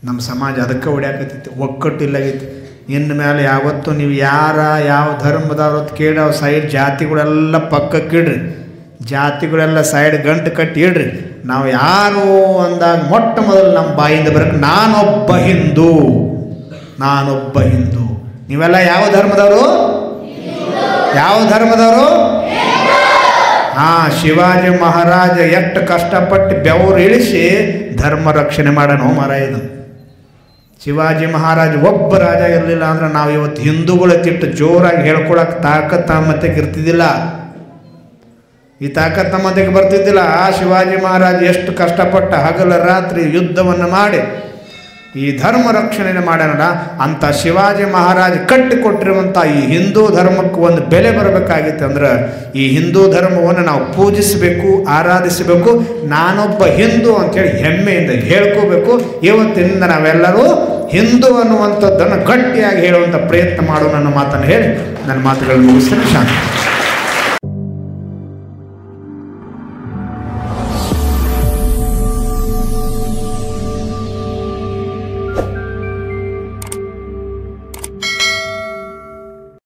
ನಮ್ಮ ಸಮಾಜ ಅದಕ್ಕೆ ಹೊಡ್ಯಾಕತ್ತೈತಿ, ಒಕ್ಕಟ್ಟಿಲ್ಲಾಗೈತಿ. ಇನ್ನು ಮೇಲೆ ಯಾವತ್ತೂ ನೀವು ಯಾವ ಧರ್ಮದವ್ರದ್ದು ಕೇಳಿ ಅವು ಸೈಡ್ ಜಾತಿಗಳೆಲ್ಲ ಪಕ್ಕಕ್ಕಿಡ್ರಿ, ಜಾತಿಗಳೆಲ್ಲ ಸೈಡ್ ಗಂಟು ಕಟ್ಟಿ ಇಡ್ರಿ. ನಾವು ಯಾರು ಅಂದಾಗ ಮೊಟ್ಟ ಮೊದಲು ನಮ್ಮ ಬಾಯಿಂದ ಬರಕ್ಕೆ ನಾನೊಬ್ಬ ಹಿಂದೂ. ನೀವೆಲ್ಲ ಯಾವ ಧರ್ಮದವರು? ಶಿವಾಜಿ ಮಹಾರಾಜ ಎಷ್ಟು ಕಷ್ಟಪಟ್ಟು ಬೆವರು ಇಳಿಸಿ ಧರ್ಮ ರಕ್ಷಣೆ ಮಾಡೋಣ ಮಾರಾಯದು. ಶಿವಾಜಿ ಮಹಾರಾಜ ಒಬ್ಬ ರಾಜ ಇರಲಿಲ್ಲ ಅಂದ್ರೆ ನಾವು ಇವತ್ತು ಹಿಂದೂಗಳ ತಿಟ್ಟು ಜೋರಾಗಿ ಹೇಳ್ಕೊಳಕ್ಕೆ ತಾಕತ್ತಮತೆಗೆ ಇರ್ತಿದ್ದಿಲ್ಲ. ಈ ತಾಕತ್ತಮತೆಗೆ ಬರ್ತಿದ್ದಿಲ್ಲ. ಆ ಶಿವಾಜಿ ಮಹಾರಾಜ ಎಷ್ಟು ಕಷ್ಟಪಟ್ಟ ಹಗಲ ರಾತ್ರಿ ಯುದ್ಧವನ್ನು ಮಾಡಿ ಈ ಧರ್ಮ ರಕ್ಷಣೆ ಮಾಡೋಣ. ಅಂಥ ಶಿವಾಜಿ ಮಹಾರಾಜ ಕಟ್ಟಿಕೊಟ್ಟಿರುವಂಥ ಈ ಹಿಂದೂ ಧರ್ಮಕ್ಕೆ ಒಂದು ಬೆಲೆ ಬರಬೇಕಾಗಿತ್ತು ಅಂದ್ರೆ ಈ ಹಿಂದೂ ಧರ್ಮವನ್ನು ನಾವು ಪೂಜಿಸಬೇಕು, ಆರಾಧಿಸಬೇಕು. ನಾನೊಬ್ಬ ಹಿಂದೂ ಅಂಥೇಳಿ ಹೆಮ್ಮೆಯಿಂದ ಹೇಳ್ಕೋಬೇಕು. ಇವತ್ತಿನಿಂದ ನಾವೆಲ್ಲರೂ ಹಿಂದೂ ಅನ್ನುವಂಥದ್ದನ್ನು ಗಟ್ಟಿಯಾಗಿ ಹೇಳುವಂಥ ಪ್ರಯತ್ನ ಮಾಡೋಣ ಅನ್ನೋ ಮಾತನ್ನು ಹೇಳಿ ನನ್ನ ಮಾತುಗಳನ್ನು ಮುಗಿಸ್ತೇನೆ. ಶಾಂತಿ.